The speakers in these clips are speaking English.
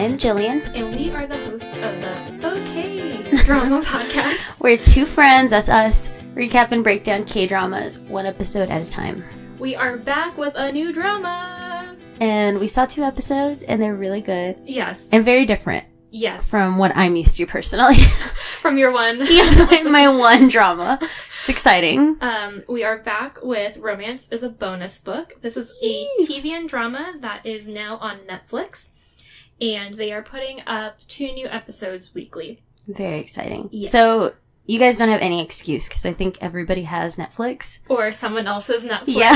am Jillian. And we are the hosts of the OK Drama Podcast. We're two friends, that's us, recap and break down K-dramas one episode at a time. We are back with a new drama. And we saw 2 episodes, and they're really good. Yes. And very different. Yes. From what I'm used to personally. From your one. Yeah, my one drama. It's exciting. We are back with Romance is a Bonus Book. This is a TVN drama that is now on Netflix. And they are putting up 2 new episodes weekly. Very exciting. Yes. So, you guys don't have any excuse, because I think everybody has Netflix. Or someone else's Netflix. Yeah.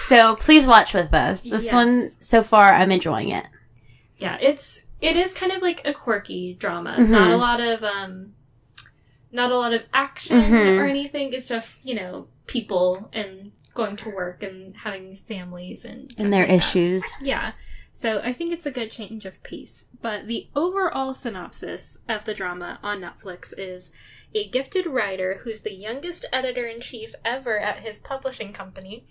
So, please watch with us. This one, so far, I'm enjoying it. Yeah, it is kind of like a quirky drama. Mm-hmm. Not a lot of action or anything. It's just, people and going to work and having families and their like issues. That. Yeah. So I think it's a good change of pace. But the overall synopsis of the drama on Netflix is a gifted writer who's the youngest editor-in-chief ever at his publishing company,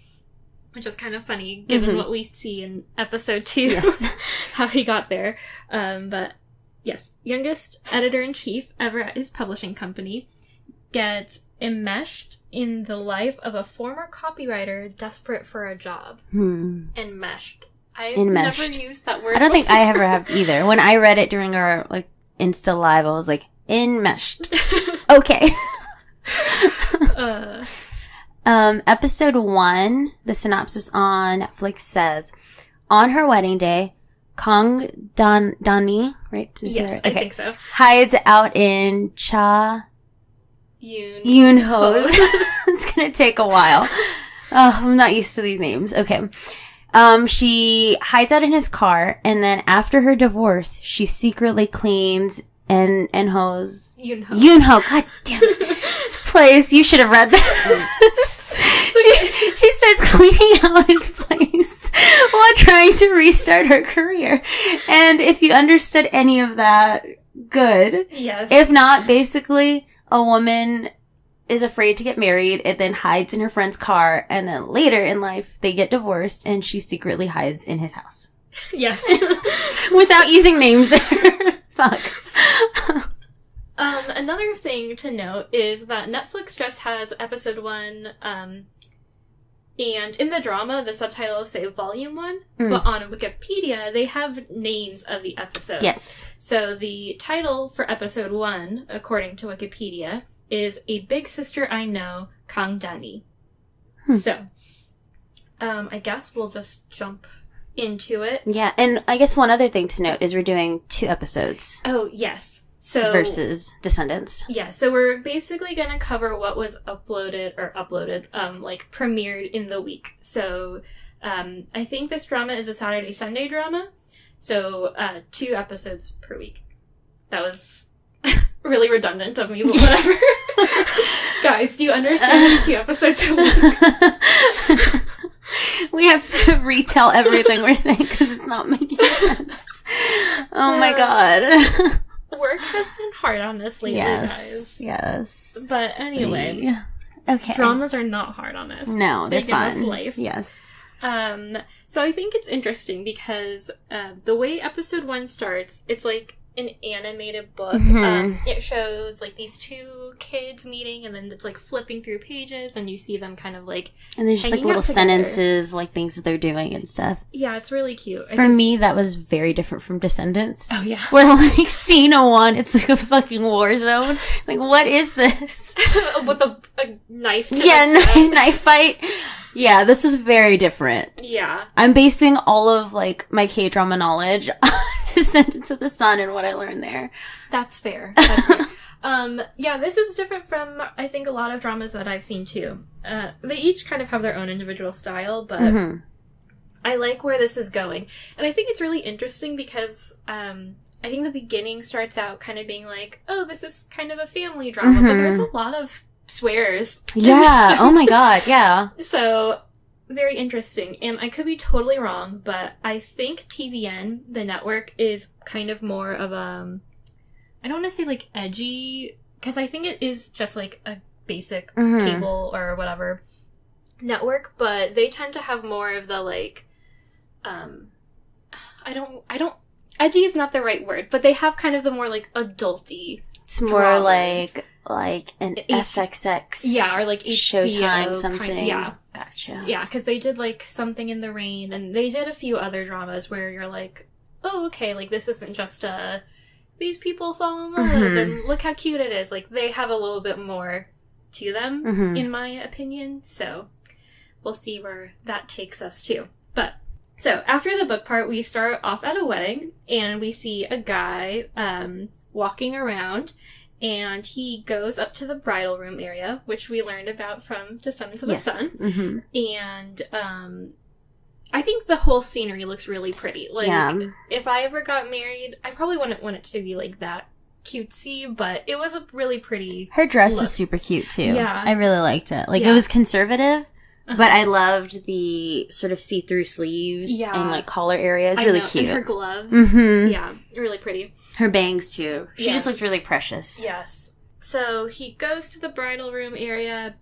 which is kind of funny given what we see in episode 2, yes. how he got there. But yes, youngest editor-in-chief ever at his publishing company gets enmeshed in the life of a former copywriter desperate for a job. Enmeshed. I've never used that word I don't before. think I ever have either. When I read it during our Insta live, I was like, enmeshed. Okay. Episode 1, the synopsis on Netflix says, on her wedding day, Kang Dani, right? Yes, I think so. Hides out in Cha Yoonho's. It's gonna take a while. Oh, I'm not used to these names. Okay. She hides out in his car, and then after her divorce, she secretly cleans Yoonho. God damn it. This place, you should have read this. She starts cleaning out his place while trying to restart her career. And if you understood any of that, good. Yes. If not, basically, a woman is afraid to get married and then hides in her friend's car, and then later in life they get divorced and she secretly hides in his house. Yes. Without using names there. Fuck. Another thing to note is that Netflix just has episode 1, and in the drama the subtitles say volume 1, but on Wikipedia they have names of the episodes. Yes. So the title for episode 1, according to Wikipedia, is A Big Sister I Know, Kang Dani. So, I guess we'll just jump into it. Yeah, and I guess one other thing to note is we're doing 2 episodes. Oh, yes. So versus Descendants. Yeah, so we're basically going to cover what was premiered in the week. So, I think this drama is a Saturday-Sunday drama. So, 2 episodes per week. That was really redundant of me, but whatever. Guys, do you understand it's 2 episodes a week? We have to retell everything we're saying because it's not making sense. Oh my god. Work has been hard on us lately, guys. Yes. But anyway. Okay. Dramas are not hard on us. No, they're fun. Give us life. Yes. So I think it's interesting because the way episode 1 starts, it's like an animated book. It shows these 2 kids meeting, and then it's flipping through pages, and you see them kind of and there's just little sentences, things that they're doing and stuff. Yeah, it's really cute. For me, that was very different from Descendants. Oh yeah, where scene 1, it's a fucking war zone. What is this? With a knife. Knife fight. Yeah, this is very different. Yeah. I'm basing all of my K-drama knowledge on Descendants of the Sun and what I learned there. That's fair. That's fair. Yeah, this is different from, I think, a lot of dramas that I've seen too. They each kind of have their own individual style, but I like where this is going. And I think it's really interesting because I think the beginning starts out kind of being oh, this is kind of a family drama, but there's a lot of swears. Yeah. Oh my god. Yeah. So, very interesting. And I could be totally wrong, but I think TVN, the network, is kind of more of a, I don't want to say edgy, because I think it is just a basic cable or whatever network, but they tend to have more of the I don't edgy is not the right word, but they have kind of the more, like, adulty It's more dramas. like an FXX. Yeah, or like HBO Showtime something. kind of, yeah. Gotcha. Yeah, because they did, like, Something in the Rain, and they did a few other dramas where you're like, oh, okay, like, this isn't just these people fall in love, and look how cute it is. Like, they have a little bit more to them, in my opinion, so we'll see where that takes us to. But, so, after the book part, we start off at a wedding, and we see a guy, walking around, and he goes up to the bridal room area, which we learned about from Descendants of the Sun. And I think the whole scenery looks really pretty. Like, if I ever got married, I probably wouldn't want it to be like that cutesy, but it was a really pretty Her dress look. was super cute too. Yeah. I really liked it. Like, it was conservative, but I loved the sort of see-through sleeves and, like, collar area. It was really cute. And her gloves. Yeah, really pretty. Her bangs, too. She just looked really precious. Yes. So he goes to the bridal room area.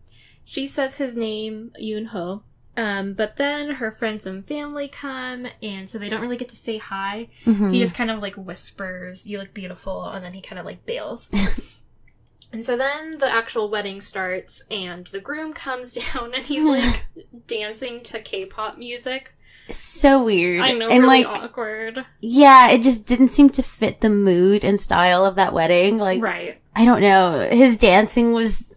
She says his name, Yoon-ho. But then her friends and family come, and so they don't really get to say hi. He just kind of, like, whispers, "You look beautiful," and then he kind of, like, bails. And so then the actual wedding starts, and the groom comes down, and he's, like, dancing to K-pop music. So weird. I know, and really like, awkward. Yeah, it just didn't seem to fit the mood and style of that wedding. Like, Right. I don't know. His dancing was...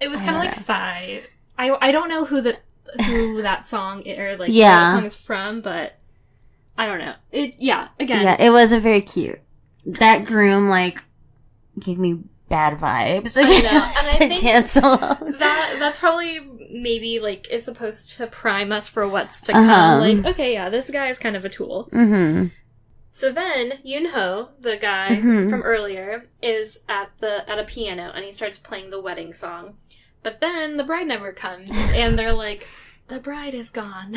It was kind of like Psy. I don't know who that song or, like, what Yeah. song is from, but I don't know. Again. Yeah, it wasn't very cute. That groom, like, gave me bad vibes. I know. And I To think dance alone. that's probably maybe, like, is supposed to prime us for what's to come. Like, okay, yeah, this guy is kind of a tool. So then Yoon-ho, the guy from earlier, is at a piano, and he starts playing the wedding song. But then the bride never comes, and they're like, the bride is gone.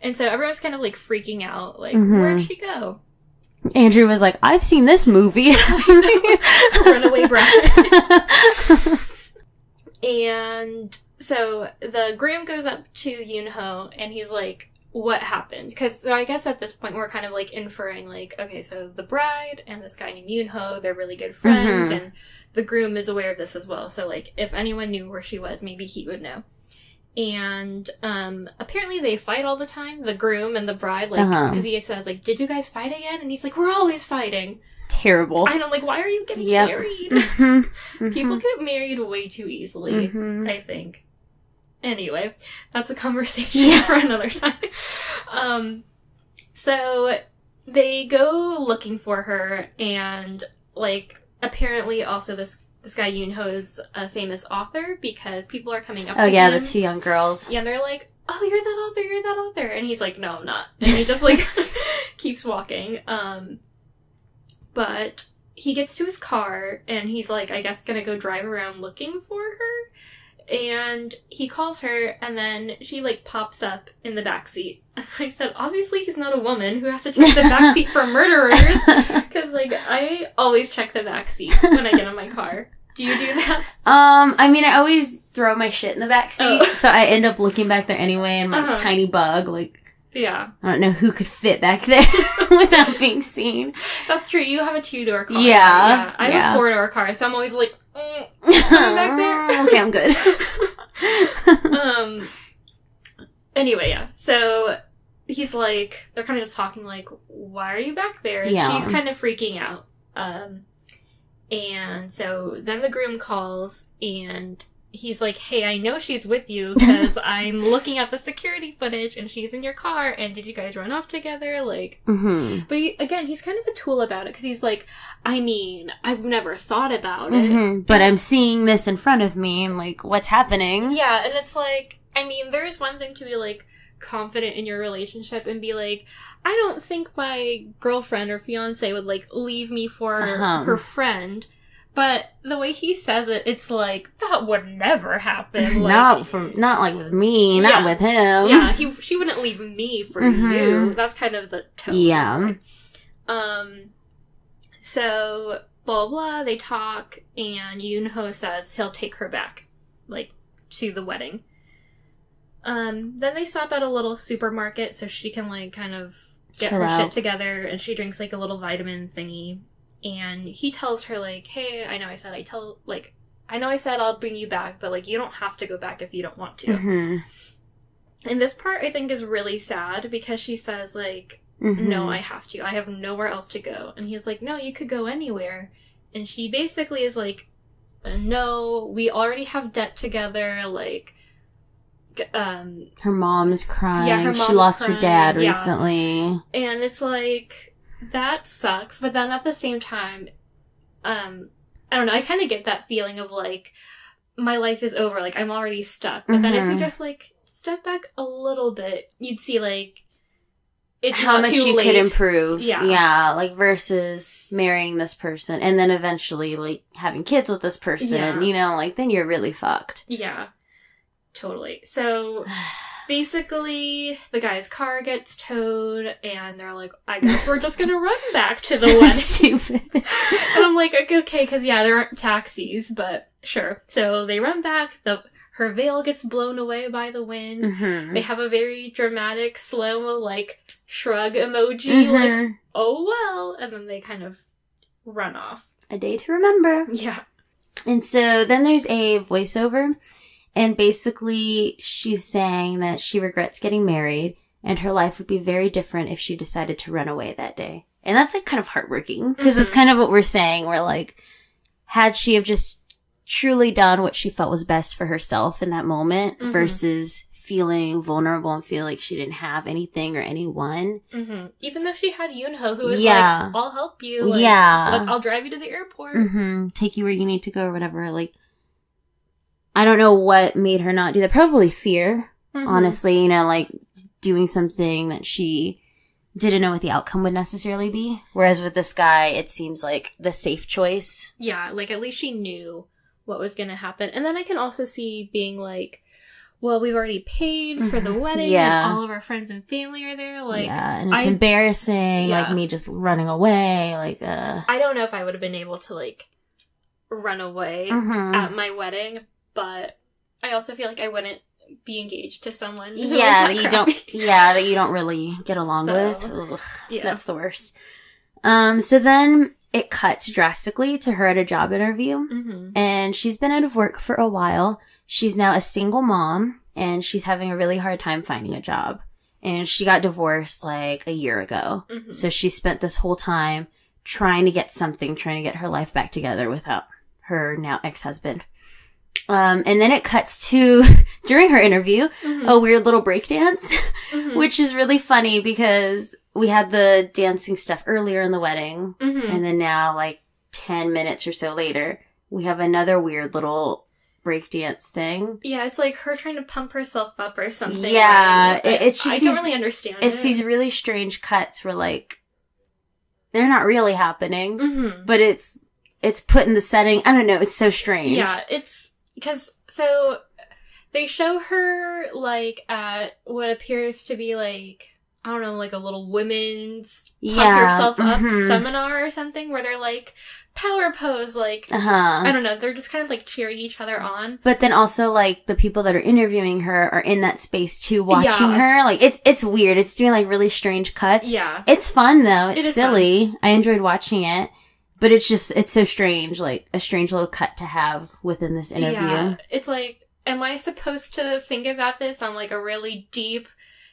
And so everyone's kind of, like, freaking out, like, where'd she go? Andrew was like, I've seen this movie. Runaway bride. And so the groom goes up to Yoon-ho, and he's like, what happened? Because so I guess at this point we're kind of, like, inferring, like, okay, so the bride and this guy named Yoon-ho, they're really good friends, and the groom is aware of this as well. So, like, if anyone knew where she was, maybe he would know. And apparently they fight all the time, the groom and the bride, like, because he says, like, did you guys fight again? And he's like, we're always fighting. Terrible. And I'm like, why are you getting married? People get married way too easily, I think. Anyway, that's a conversation for another time. So they go looking for her, and, like, apparently also this guy Yoon-ho is a famous author, because people are coming up to him. Oh, yeah, the two young girls. Yeah, they're like, oh, you're that author. And he's like, no, I'm not. And he just, like, keeps walking. But he gets to his car, and he's, like, I guess gonna go drive around looking for her. And he calls her, and then she, like, pops up in the backseat. And I said, obviously he's not a woman who has to check the backseat for murderers. Because, like, I always check the backseat when I get in my car. Do you do that? I mean, I always throw my shit in the backseat, so I end up looking back there anyway, and my tiny bug, like... Yeah. I don't know who could fit back there without being seen. That's true. You have a 2-door car. Yeah. I have a 4-door car, so I'm always like, someone back there? Okay, I'm good. Anyway, yeah. So he's like, they're kind of just talking like, why are you back there? And she's kind of freaking out. And so then the groom calls, and he's like, hey, I know she's with you because I'm looking at the security footage and she's in your car, and did you guys run off together? Like, but he's kind of a tool about it, because he's like, I mean, I've never thought about it. But I'm seeing this in front of me, and, like, what's happening? Yeah, and it's like, I mean, there's one thing to be, like, confident in your relationship and be like, I don't think my girlfriend or fiance would, like, leave me for her friend. But the way he says it, it's like, that would never happen. Like, not like with me, not with him. Yeah, she wouldn't leave me for you. That's kind of the tone. Yeah. So, blah, blah, they talk, and Yoon-ho says he'll take her back, like, to the wedding. Then they stop at a little supermarket so she can, like, kind of get Chill her out. shit together, and she drinks, like, a little vitamin thingy. And he tells her, like, hey, I know I said I'll bring you back, but, like, you don't have to go back if you don't want to. Mm-hmm. And this part, I think, is really sad because she says, like, Mm-hmm. no, I have to. I have nowhere else to go. And he's like, no, you could go anywhere. And she basically is like, no, we already have debt together, like, her mom's crying. Yeah, her mom's she lost crying, her dad yeah. recently. And it's like, that sucks. But then at the same time, I don't know, I kind of get that feeling of, like, my life is over, like, I'm already stuck. But then if you just, like, step back a little bit, you'd see, like, it's how not much too you late. could improve. Yeah. Like, versus marrying this person and then eventually, like, having kids with this person, Yeah. you know, like, then you're really fucked. Yeah, totally. So, basically, the guy's car gets towed, and they're like, I guess we're just gonna run back to the So wedding. stupid. And I'm like, okay, because, yeah, there aren't taxis, but sure. So, they run back, her veil gets blown away by the wind. Mm-hmm. They have a very dramatic, slow-mo, like, shrug emoji, like, oh well, and then they kind of run off. A day to remember. Yeah. And so then there's a voiceover, and basically she's saying that she regrets getting married, and her life would be very different if she decided to run away that day. And that's, like, kind of heartbreaking, because it's kind of what we're saying. We're like, had she have just truly done what she felt was best for herself in that moment versus feeling vulnerable and feel like she didn't have anything or anyone. Mm-hmm. Even though she had Yoonho, who was Yeah. like, I'll help you. Like, Yeah. I'll drive you to the airport. Mm-hmm. Take you where you need to go or whatever. Like, I don't know what made her not do that. Probably fear, honestly, you know, like doing something that she didn't know what the outcome would necessarily be. Whereas with this guy, it seems like the safe choice. Yeah, like at least she knew what was going to happen. And then I can also see being like, well, we've already paid for the wedding, Yeah. and all of our friends and family are there. Like, yeah, and it's embarrassing, Yeah. like me just running away, like, I don't know if I would have been able to, like, run away at my wedding, but I also feel like I wouldn't be engaged to someone. who was that crappy. you don't really get along So, with. Ugh, yeah. That's the worst. So then it cuts drastically to her at a job interview, and she's been out of work for a while. She's now a single mom, and she's having a really hard time finding a job. And she got divorced like a year ago. So she spent this whole time trying to get her life back together without her now ex-husband. And then it cuts to, during her interview, a weird little break dance, which is really funny because we had the dancing stuff earlier in the wedding, and then now, like, 10 minutes or so later, we have another weird little breakdance thing. Yeah, it's like her trying to pump herself up or something. Yeah, right? it's just I don't really understand it. It's these really strange cuts where, like, they're not really happening, but it's put in the setting. I don't know, it's so strange. Yeah, it's because, so they show her, like, at what appears to be, like, I don't know, like a little women's pump yourself up seminar or something where they're like, power pose, like, I don't know, they're just kind of like cheering each other on. But then also, like, the people that are interviewing her are in that space too, watching her. Like, it's weird. It's doing, like, really strange cuts. Yeah. It's fun, though. It's It silly. Fun. I enjoyed watching it. But it's so strange, like, a strange little cut to have within this interview. Yeah. It's like, am I supposed to think about this on, like, a really deep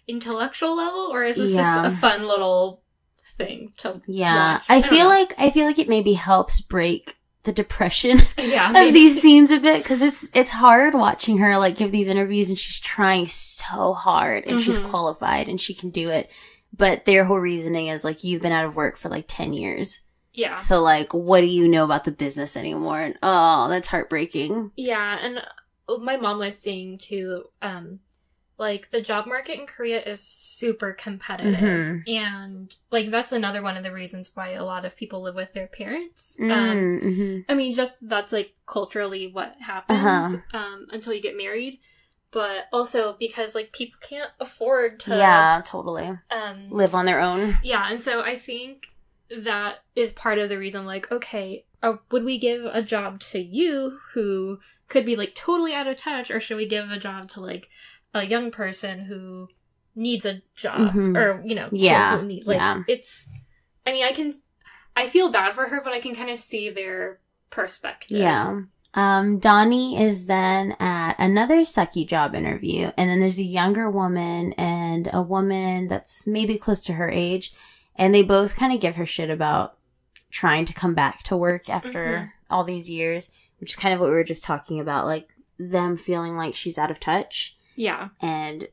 intellectual level, or is this just a fun little thing to watch? I feel like it maybe helps break the depression of these scenes a bit, because it's hard watching her, like, give these interviews, and she's trying so hard, and she's qualified, and she can do it, but their whole reasoning is, like, you've been out of work for, like, 10 years. Yeah. So, like, what do you know about the business anymore? And, oh, that's heartbreaking. Yeah, and my mom was saying, too, like, the job market in Korea is super competitive. And, like, that's another one of the reasons why a lot of people live with their parents. I mean, just that's, like, culturally what happens until you get married. But also because, like, people can't afford to... Yeah, totally. Live on their own. Yeah, and so I think that is part of the reason, like, okay, would we give a job to you who could be, like, totally out of touch, or should we give a job to, like, a young person who needs a job or, you know, yeah, it's, I mean, I feel bad for her, but I can kind of see their perspective. Yeah. Donnie is then at another sucky job interview, and then there's a younger woman and a woman that's maybe close to her age, and they both kind of give her shit about trying to come back to work after all these years, which is kind of what we were just talking about, like them feeling like she's out of touch. Yeah. And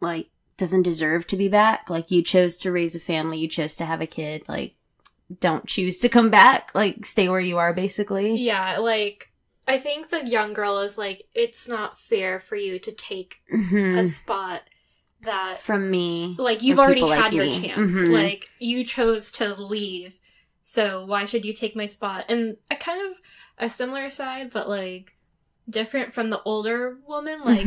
like doesn't deserve to be back. Like, you chose to raise a family, you chose to have a kid, like don't choose to come back, like stay where you are, basically. Yeah, like I think the young girl is like, it's not fair for you to take a spot that... From me. Like, you've already had your chance. Like, you chose to leave, so why should you take my spot? And a kind of a similar side, but, like, different from the older woman. Like,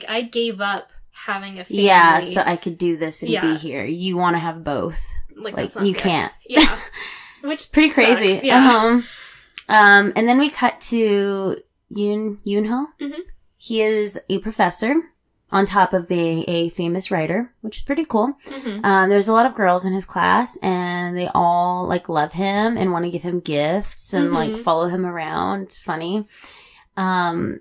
I gave up having a family. Yeah, so I could do this and be here. You want to have both. Like you fair. Can't. Yeah. Which pretty crazy. Sucks. Yeah. And then we cut to Yoonho. He is a professor on top of being a famous writer, which is pretty cool. There's a lot of girls in his class, and they all like love him and want to give him gifts and like follow him around. It's funny. Don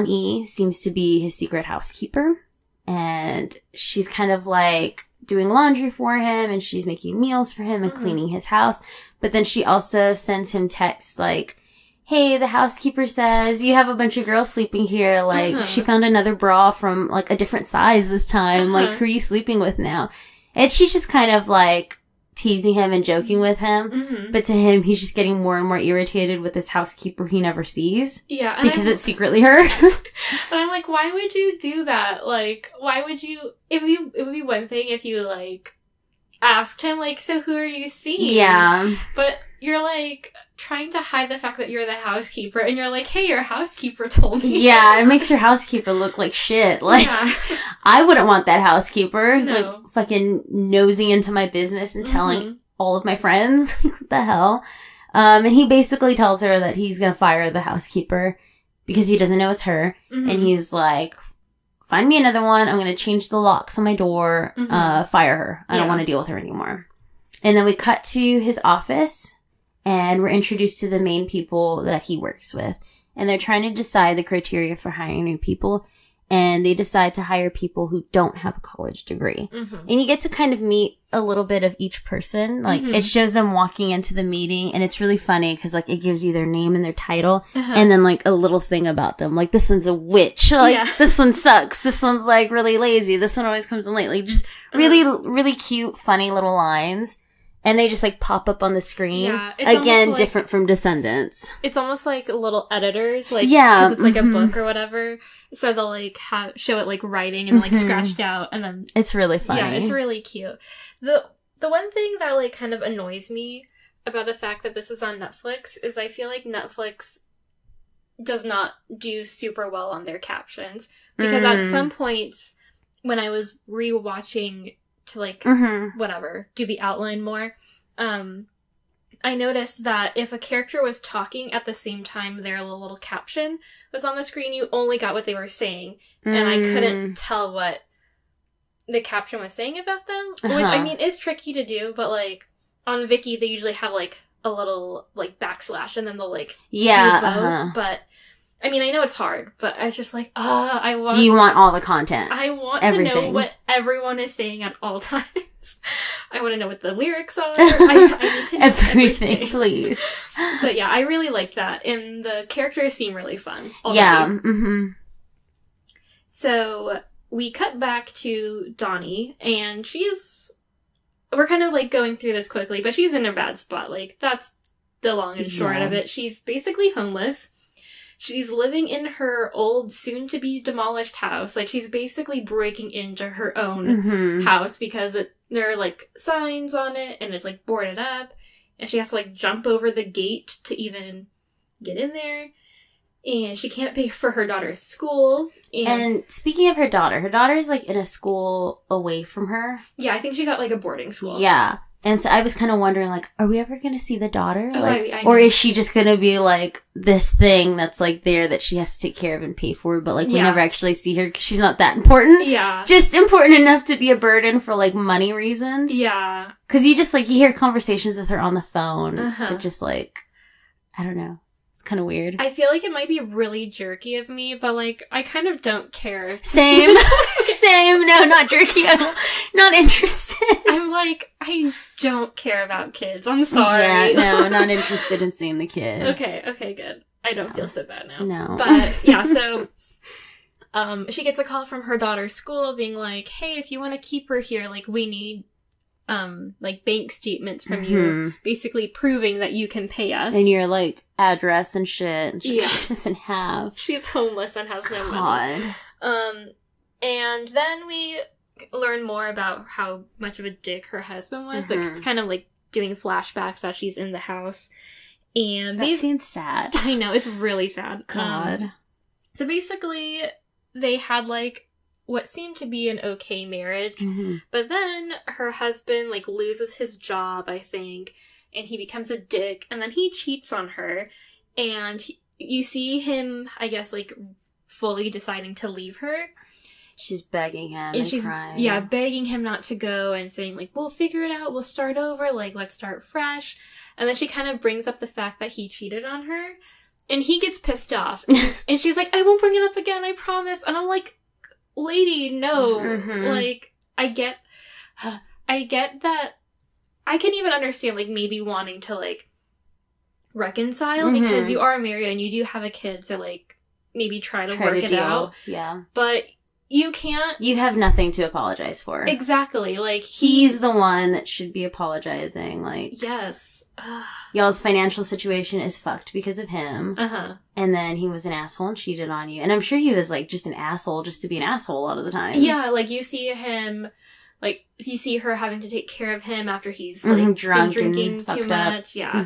E seems to be his secret housekeeper, and she's kind of like doing laundry for him, and she's making meals for him and cleaning his house. But then she also sends him texts like, hey, the housekeeper says you have a bunch of girls sleeping here. Like, she found another bra from, like, a different size this time. Like, who are you sleeping with now? And she's just kind of, like, teasing him and joking with him. But to him, he's just getting more and more irritated with this housekeeper he never sees. Yeah. Because it's secretly her. And I'm like, why would you do that? Like, why would you... It would be one thing if you, like, asked him, like, so who are you seeing? Yeah. But you're, like, trying to hide the fact that you're the housekeeper, and you're like, hey, your housekeeper told me. Yeah, it makes your housekeeper look like shit. Like, I wouldn't want that housekeeper. No. Like, fucking nosing into my business and telling all of my friends. What the hell? And he basically tells her that he's gonna fire the housekeeper because he doesn't know it's her. And he's like, find me another one. I'm going to change the locks on my door. Fire her. I don't want to deal with her anymore. And then we cut to his office, and we're introduced to the main people that he works with. And they're trying to decide the criteria for hiring new people. And they decide to hire people who don't have a college degree. And you get to kind of meet a little bit of each person. Like, it shows them walking into the meeting, and it's really funny because, like, it gives you their name and their title, and then, like, a little thing about them. Like, this one's a witch. Like, this one sucks. This one's, like, really lazy. This one always comes in late. Like, just really, really cute, funny little lines. And they just, like, pop up on the screen. Yeah, again, like, different from Descendants. It's almost like little editors. Like, because it's, like, a book or whatever. So they'll, like, show it, like, writing and, like, scratched out. And then... It's really funny. Yeah, it's really cute. The one thing that, like, kind of annoys me about the fact that this is on Netflix is I feel like Netflix does not do super well on their captions. Because at some points, when I was rewatching... to, like, whatever, do the outline more, I noticed that if a character was talking at the same time their little caption was on the screen, you only got what they were saying, and I couldn't tell what the caption was saying about them, which, I mean, is tricky to do, but, like, on Viki, they usually have, like, a little, like, backslash, and then they'll, like, do both, but... I mean, I know it's hard, but I was just like, You want all the content. I want to know what everyone is saying at all times. I want to know what the lyrics are. I need to know everything, please. But yeah, I really liked that, and the characters seem really fun already. Yeah. So, we cut back to Donnie, and we're kind of, like, going through this quickly, but she's in a bad spot. Like, that's the long and short of it. She's basically homeless. She's living in her old, soon-to-be-demolished house. Like, she's basically breaking into her own house because there are, like, signs on it, and it's, like, boarded up. And she has to, like, jump over the gate to even get in there. And she can't pay for her daughter's school. And speaking of her daughter's, like, in a school away from her. Yeah, I think she's at, like, a boarding school. Yeah. And so I was kind of wondering, like, are we ever going to see the daughter? Oh, Like, I or know. is she just going to be, like, this thing that's, like, there that she has to take care of and pay for, but, like, we Yeah. never actually see her because she's not that important? Yeah. Just important enough to be a burden for, like, money reasons? Yeah. Because you just, like, you hear conversations with her on the phone Uh-huh. that just, like, I don't know. It's kind of weird. I feel like it might be really jerky of me, but, like, I kind of don't care. Same. Same. No, not jerky. I'm not interested. I'm like, I don't care about kids. I'm sorry. Yeah, no, not interested in seeing the kid. Okay, good. I don't feel so bad now. No. But, yeah, so, she gets a call from her daughter's school being like, hey, if you want to keep her here, like, we need, like, bank statements from you, basically proving that you can pay us. And your, like, address and shit. And Yeah. she doesn't have. She's homeless and has no money. God. And then we learn more about how much of a dick her husband was. Like, it's kind of like doing flashbacks as she's in the house. And That seems sad. I know, it's really sad. God. So basically, they had, like, what seemed to be an okay marriage. But then her husband, like, loses his job, I think. And he becomes a dick. And then he cheats on her. And you see him, I guess, like, fully deciding to leave her. She's begging him And she's, crying. yeah, begging him not to go and saying, like, we'll figure it out, we'll start over, like, let's start fresh. And then she kind of brings up the fact that he cheated on her. And he gets pissed off. And she's like, I won't bring it up again, I promise. And I'm like, lady, no. Like, I get that. I can even understand, like, maybe wanting to, like, reconcile because you are married and you do have a kid, so, like, maybe try to work it out. Yeah. But you can't. You have nothing to apologize for. Exactly. Like, He's the one that should be apologizing. Like, yes. y'all's financial situation is fucked because of him. Uh-huh. And then he was an asshole and cheated on you. And I'm sure he was, like, just an asshole just to be an asshole a lot of the time. Yeah, like, you see him, like, you see her having to take care of him after he's, like, drunk been drinking and too fucked up. much. Yeah.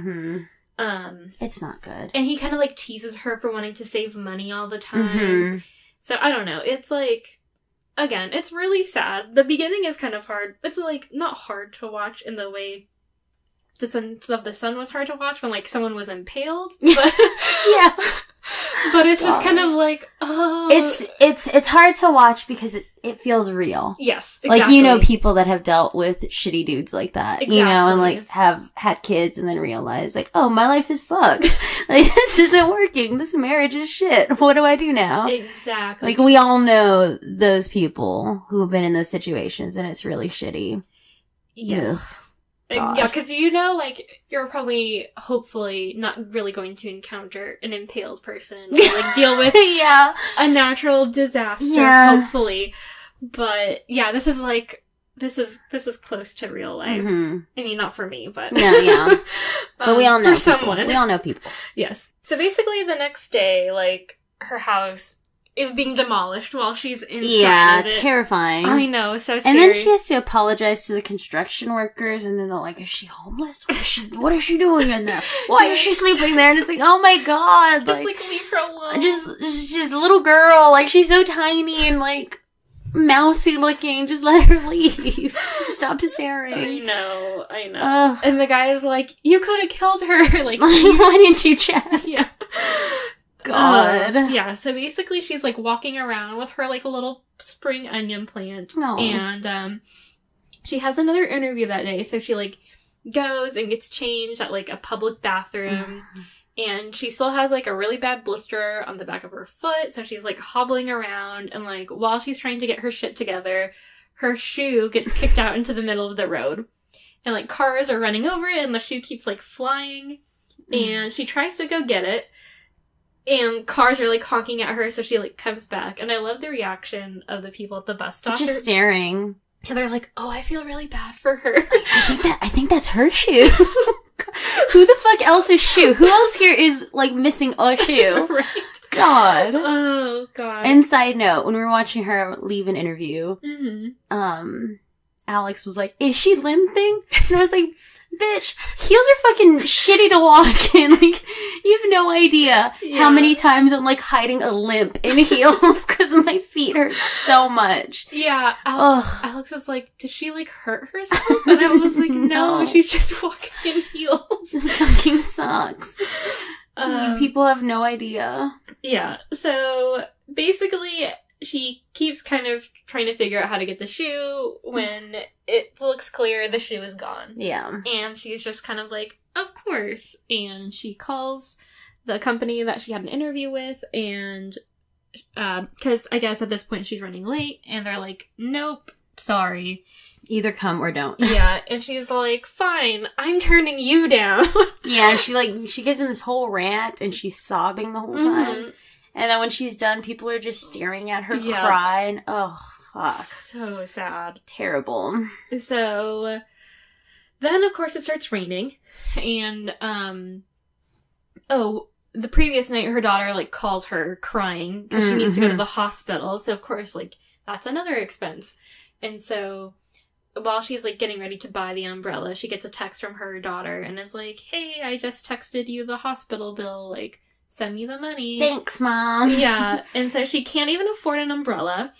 It's not good. And he kind of, like, teases her for wanting to save money all the time. So, I don't know. It's, like, again, it's really sad. The beginning is kind of hard. It's, like, not hard to watch in the way the Sons of the Sun was hard to watch when, like, someone was impaled. But, Yeah. but it's just kind of like, oh. It's hard to watch because it feels real. Yes, exactly. Like, you know, people that have dealt with shitty dudes like that, you know, and, like, have had kids and then realize, like, oh, my life is fucked. Like, this isn't working. This marriage is shit. What do I do now? Exactly. Like, we all know those people who have been in those situations, and it's really shitty. Yes. Ugh. And, yeah, because you know, like, you're probably, hopefully, not really going to encounter an impaled person or, like, deal with Yeah. a natural disaster, Yeah. hopefully. But, yeah, this is, like, this is close to real life. I mean, not for me, but... No, yeah. But we all know for people. someone. We all know people. Yes. So basically, the next day, like, her house is being demolished while she's inside Yeah, of it. terrifying. I know, so scary. And then she has to apologize to the construction workers, and then they're like, is she homeless? What is she doing in there? Why is she sleeping there? And it's like, oh my god. Just, like, leave her alone. Just a little girl. Like, she's so tiny and, like, mousy looking. Just let her leave. Stop staring. I know. Ugh. And the guy is like, you could have killed her. Like, why didn't you check? yeah. God. Yeah, so basically she's, like, walking around with her, like, a little spring onion plant. Aw. And, she has another interview that day, so she, like, goes and gets changed at, like, a public bathroom. And she still has, like, a really bad blister on the back of her foot, so she's, like, hobbling around. And, like, while she's trying to get her shit together, her shoe gets kicked out into the middle of the road. And, like, cars are running over it, and the shoe keeps, like, flying. And she tries to go get it. And cars are, like, honking at her, so she, like, comes back. And I love the reaction of the people at the bus stop. Just staring. And they're like, oh, I feel really bad for her. I think that's her shoe. Who the fuck else's shoe? Who else here is, like, missing a shoe? Right? God. Oh, God. And side note, when we were watching her leave an interview, Mm-hmm. Alex was like, is she limping? And I was like, Bitch, heels are fucking shitty to walk in. Like, you have no idea how many times I'm, like, hiding a limp in heels because my feet hurt so much. Yeah. Alex was like, did she, like, hurt herself? And I was like, no, she's just walking in heels. It fucking sucks. People have no idea. Yeah. So, basically, she keeps kind of trying to figure out how to get the shoe when it looks clear the shoe is gone. Yeah. And she's just kind of like, of course. And she calls the company that she had an interview with, and because I guess at this point she's running late, and they're like, nope, sorry. Either come or don't. Yeah, and she's like, fine, I'm turning you down. Yeah, she gives him this whole rant, and she's sobbing the whole time. Mm-hmm. And then when she's done, people are just staring at her cry, and oh, fuck. So sad. Terrible. So, then, of course, it starts raining, and, the previous night, her daughter, like, calls her crying, because she needs to go to the hospital, so, of course, like, that's another expense. And so, while she's, like, getting ready to buy the umbrella, she gets a text from her daughter, and is like, hey, I just texted you the hospital bill, like, send me the money. Thanks, Mom. Yeah. And so she can't even afford an umbrella.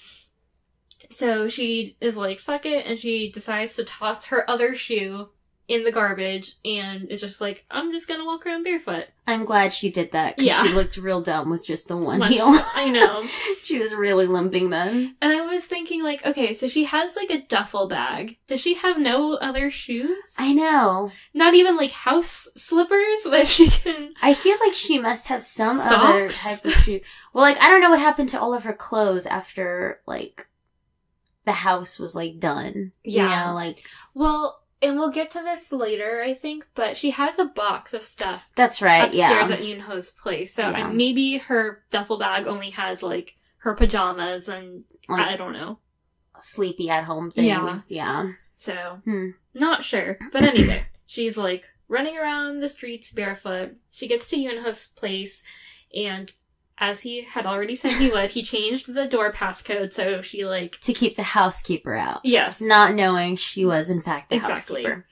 So she is like, fuck it. And she decides to toss her other shoe in the garbage and is just like, I'm just gonna walk around barefoot. I'm glad she did that, because she looked real dumb with just the one heel. I know. She was really limping then. And I was thinking, like, okay, so she has, like, a duffel bag. Does she have no other shoes? I know. Not even, like, house slippers that she can... I feel like she must have some other type of shoe. Well, like, I don't know what happened to all of her clothes after, like, the house was, like, done. Yeah. You know, like... Well... And we'll get to this later, I think, but she has a box of stuff. That's right, upstairs at Yoonho's place. So maybe her duffel bag only has, like, her pajamas and, like, I don't know. Sleepy at home things. Yeah. So, not sure. But anyway, she's, like, running around the streets barefoot. She gets to Yoonho's place, and as he had already said he would, he changed the door passcode, so she, like... To keep the housekeeper out. Yes. Not knowing she was, in fact, the housekeeper.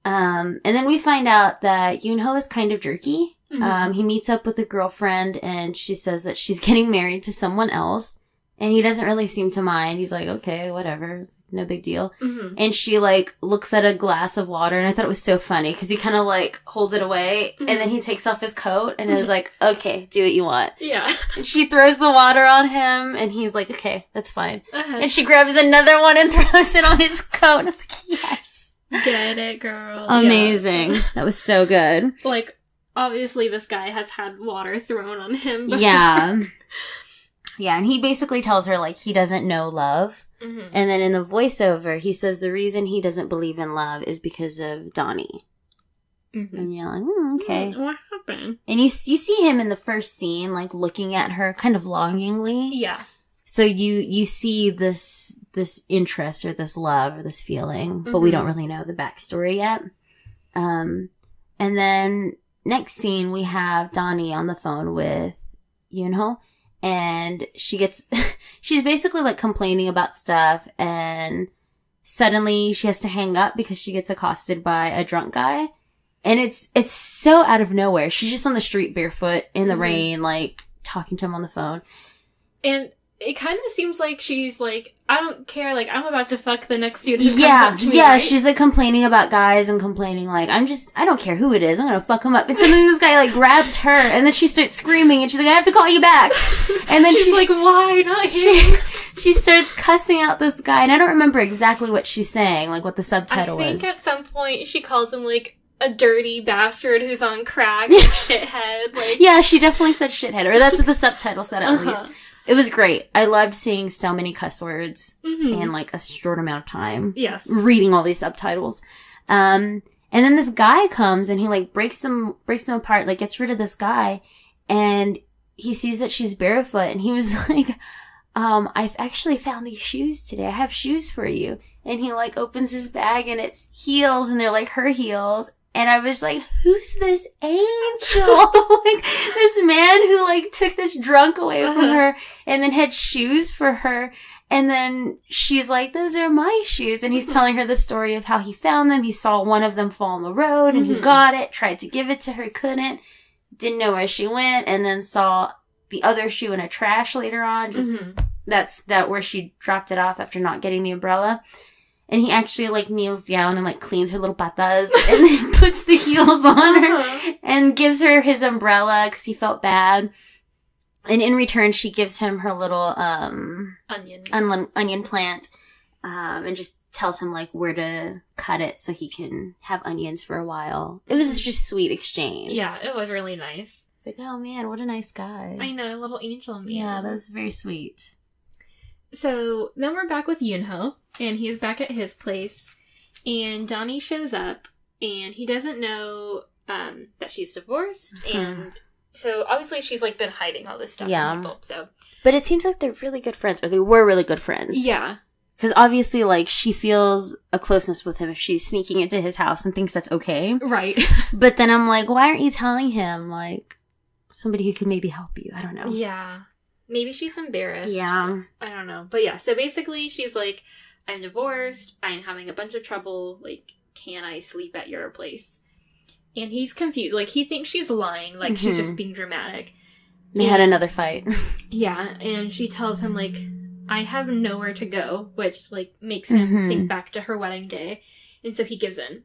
And then we find out that Yoonho is kind of jerky. Mm-hmm. He meets up with a girlfriend, and she says that she's getting married to someone else. And he doesn't really seem to mind. He's like, okay, whatever. No big deal. Mm-hmm. And she, like, looks at a glass of water, and I thought it was so funny, because he kind of, like, holds it away, and then he takes off his coat, and is like, okay, do what you want. Yeah. And she throws the water on him, and he's like, okay, that's fine. And she grabs another one and throws it on his coat, and I was like, yes. Get it, girl. Amazing. Yeah. That was so good. Like, obviously this guy has had water thrown on him before. Yeah. Yeah, and he basically tells her, like, he doesn't know love. Mm-hmm. And then in the voiceover, he says the reason he doesn't believe in love is because of Donnie. Mm-hmm. And you're like, okay. What happened? And you see him in the first scene, like, looking at her kind of longingly. Yeah. So you see this interest or this love or this feeling, but we don't really know the backstory yet. And then next scene, we have Donnie on the phone with Yoonho. And she's basically, like, complaining about stuff, and suddenly she has to hang up because she gets accosted by a drunk guy. And it's so out of nowhere. She's just on the street barefoot in the rain, like, talking to him on the phone. And it kind of seems like she's like, I don't care, like, I'm about to fuck the next dude who comes up to me, right? She's, like, complaining about guys and complaining, like, I don't care who it is, I'm gonna fuck him up. And suddenly this guy, like, grabs her, and then she starts screaming, and she's like, I have to call you back. And then she's like, why not you? She starts cussing out this guy, and I don't remember exactly what she's saying, like, what the subtitle was. I think at some point she calls him, like, a dirty bastard who's on crack, like, shithead, like... Yeah, she definitely said shithead, or that's what the subtitle said at least. It was great. I loved seeing so many cuss words in, like, a short amount of time. Yes. Reading all these subtitles. And then this guy comes and he, like, breaks them apart, like, gets rid of this guy. And he sees that she's barefoot and he was like, I've actually found these shoes today. I have shoes for you. And he, like, opens his bag and it's heels and they're, like, her heels. And I was like, who's this angel? Like, this man who, like, took this drunk away from her and then had shoes for her. And then she's like, those are my shoes. And he's telling her the story of how he found them. He saw one of them fall on the road and he got it, tried to give it to her, couldn't, didn't know where she went, and then saw the other shoe in a trash later on. Just that's where she dropped it off after not getting the umbrella. And he actually, like, kneels down and, like, cleans her little patas and then puts the heels on her and gives her his umbrella because he felt bad. And in return, she gives him her little onion plant and just tells him, like, where to cut it so he can have onions for a while. It was just a sweet exchange. Yeah, it was really nice. It's like, oh, man, what a nice guy. I know, a little angel man. Yeah, that was very sweet. So then we're back with Yoonho, and he's back at his place, and Donnie shows up, and he doesn't know that she's divorced, and so obviously she's, like, been hiding all this stuff from people, so. But it seems like they're really good friends, or they were really good friends. Yeah. Because obviously, like, she feels a closeness with him if she's sneaking into his house and thinks that's okay. Right. But then I'm like, why aren't you telling him, like, somebody who could maybe help you? I don't know. Yeah. Maybe she's embarrassed. Yeah. I don't know. But yeah, so basically she's like, I'm divorced. I'm having a bunch of trouble. Like, can I sleep at your place? And he's confused. Like, he thinks she's lying. Like, she's just being dramatic. They had another fight. Yeah. And she tells him, like, I have nowhere to go, which, like, makes him think back to her wedding day. And so he gives in.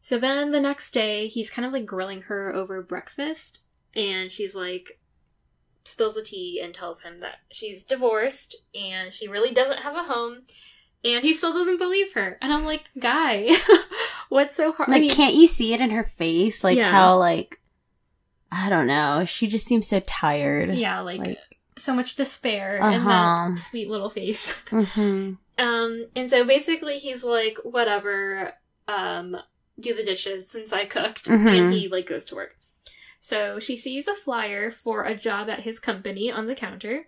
So then the next day, he's kind of, like, grilling her over breakfast. And she's like, spills the tea and tells him that she's divorced and she really doesn't have a home, and he still doesn't believe her. And I'm like, guy, what's so hard? Like, I mean, can't you see it in her face? Like, how, like, I don't know. She just seems so tired. Yeah, like so much despair in that sweet little face. And so basically he's like, whatever, do the dishes since I cooked. And he, like, goes to work. So she sees a flyer for a job at his company on the counter.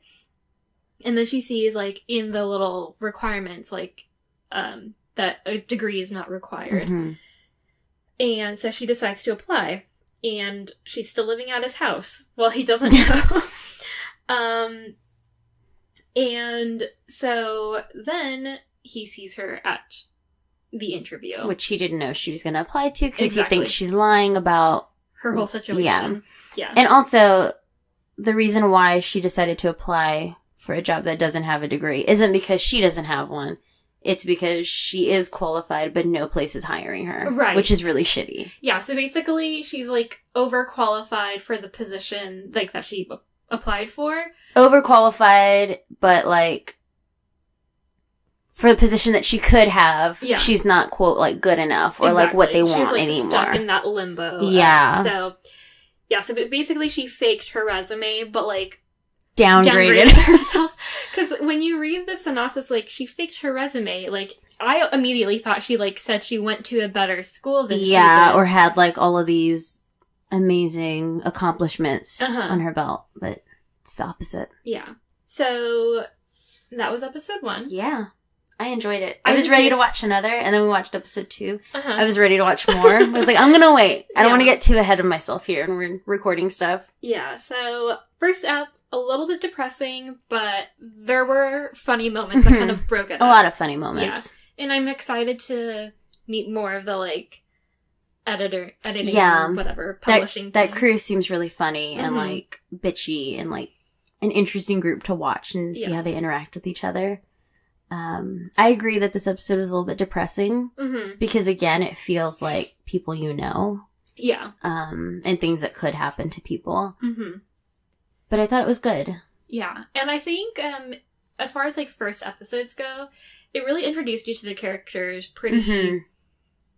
And then she sees, like, in the little requirements, like, that a degree is not required. And so she decides to apply. And she's still living at his house. Well, he doesn't know. And so then he sees her at the interview. Which he didn't know she was going to apply to because he thinks she's lying about her whole situation. Yeah. And also, the reason why she decided to apply for a job that doesn't have a degree isn't because she doesn't have one. It's because she is qualified, but no place is hiring her. Right. Which is really shitty. Yeah, so basically, she's, like, overqualified for the position, like, that she applied for. Overqualified, but, like, for the position that she could have, she's not, quote, like, good enough or, like, what they want anymore. She's, like, stuck in that limbo. Yeah. So basically she faked her resume, but, like, downgraded herself. Because when you read the synopsis, like, she faked her resume. Like, I immediately thought she, like, said she went to a better school than she did. Or had, like, all of these amazing accomplishments on her belt. But it's the opposite. Yeah. So that was episode 1. Yeah. I enjoyed it. I was ready to watch another, and then we watched episode 2. I was ready to watch more. I was like, I'm gonna wait. I don't want to get too ahead of myself here, and we're recording stuff. Yeah, so first up, a little bit depressing, but there were funny moments that kind of broke it up. A lot of funny moments. Yeah, and I'm excited to meet more of the, like, editing, or whatever, publishing that crew seems really funny and, like, bitchy and, like, an interesting group to watch and see how they interact with each other. I agree that this episode was a little bit depressing because, again, it feels like people you know. Yeah. And things that could happen to people. But I thought it was good. Yeah. And I think, as far as, like, first episodes go, it really introduced you to the characters pretty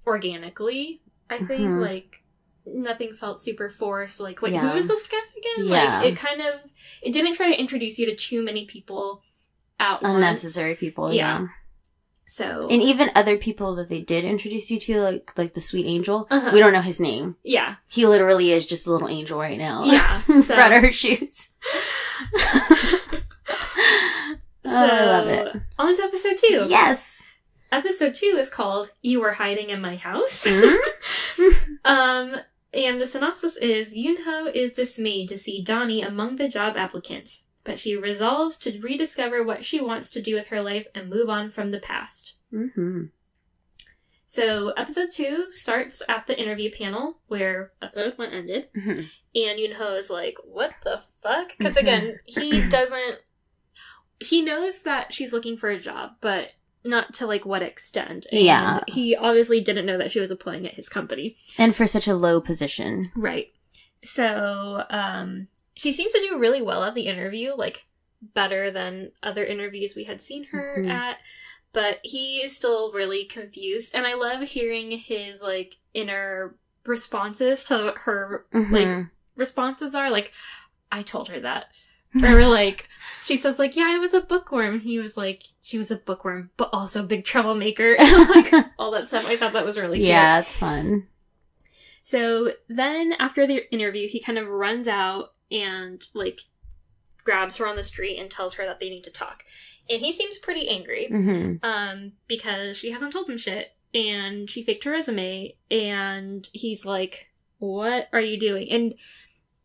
organically. I think, like, nothing felt super forced. Like, wait, who is this guy again? Yeah. Like, it didn't try to introduce you to too many people at once. Unnecessary people, yeah. So, and even other people that they did introduce you to, like the sweet angel, we don't know his name. Yeah. He literally is just a little angel right now. Yeah. In front of her shoes. I love it. On to episode 2. Yes. Episode 2 is called You Were Hiding in My House. And the synopsis is, Yoonho is dismayed to see Donnie among the job applicants, but she resolves to rediscover what she wants to do with her life and move on from the past. Mm-hmm. So episode 2 starts at the interview panel where episode 1 ended. Mm-hmm. And Yoonho is like, what the fuck? Because again, he knows that she's looking for a job, but not to like what extent. And yeah. He obviously didn't know that she was applying at his company. And for such a low position. Right. So she seems to do really well at the interview, like better than other interviews we had seen her at. But he is still really confused. And I love hearing his, like, inner responses to her, like, responses are, like, I told her that. Or, like, she says, like, yeah, I was a bookworm. And he was like, she was a bookworm, but also a big troublemaker. And, like, all that stuff. I thought that was really cute. Yeah, it's fun. So then, after the interview, he kind of runs out and, like, grabs her on the street and tells her that they need to talk. And he seems pretty angry because she hasn't told him shit. And she faked her resume. And he's like, what are you doing? And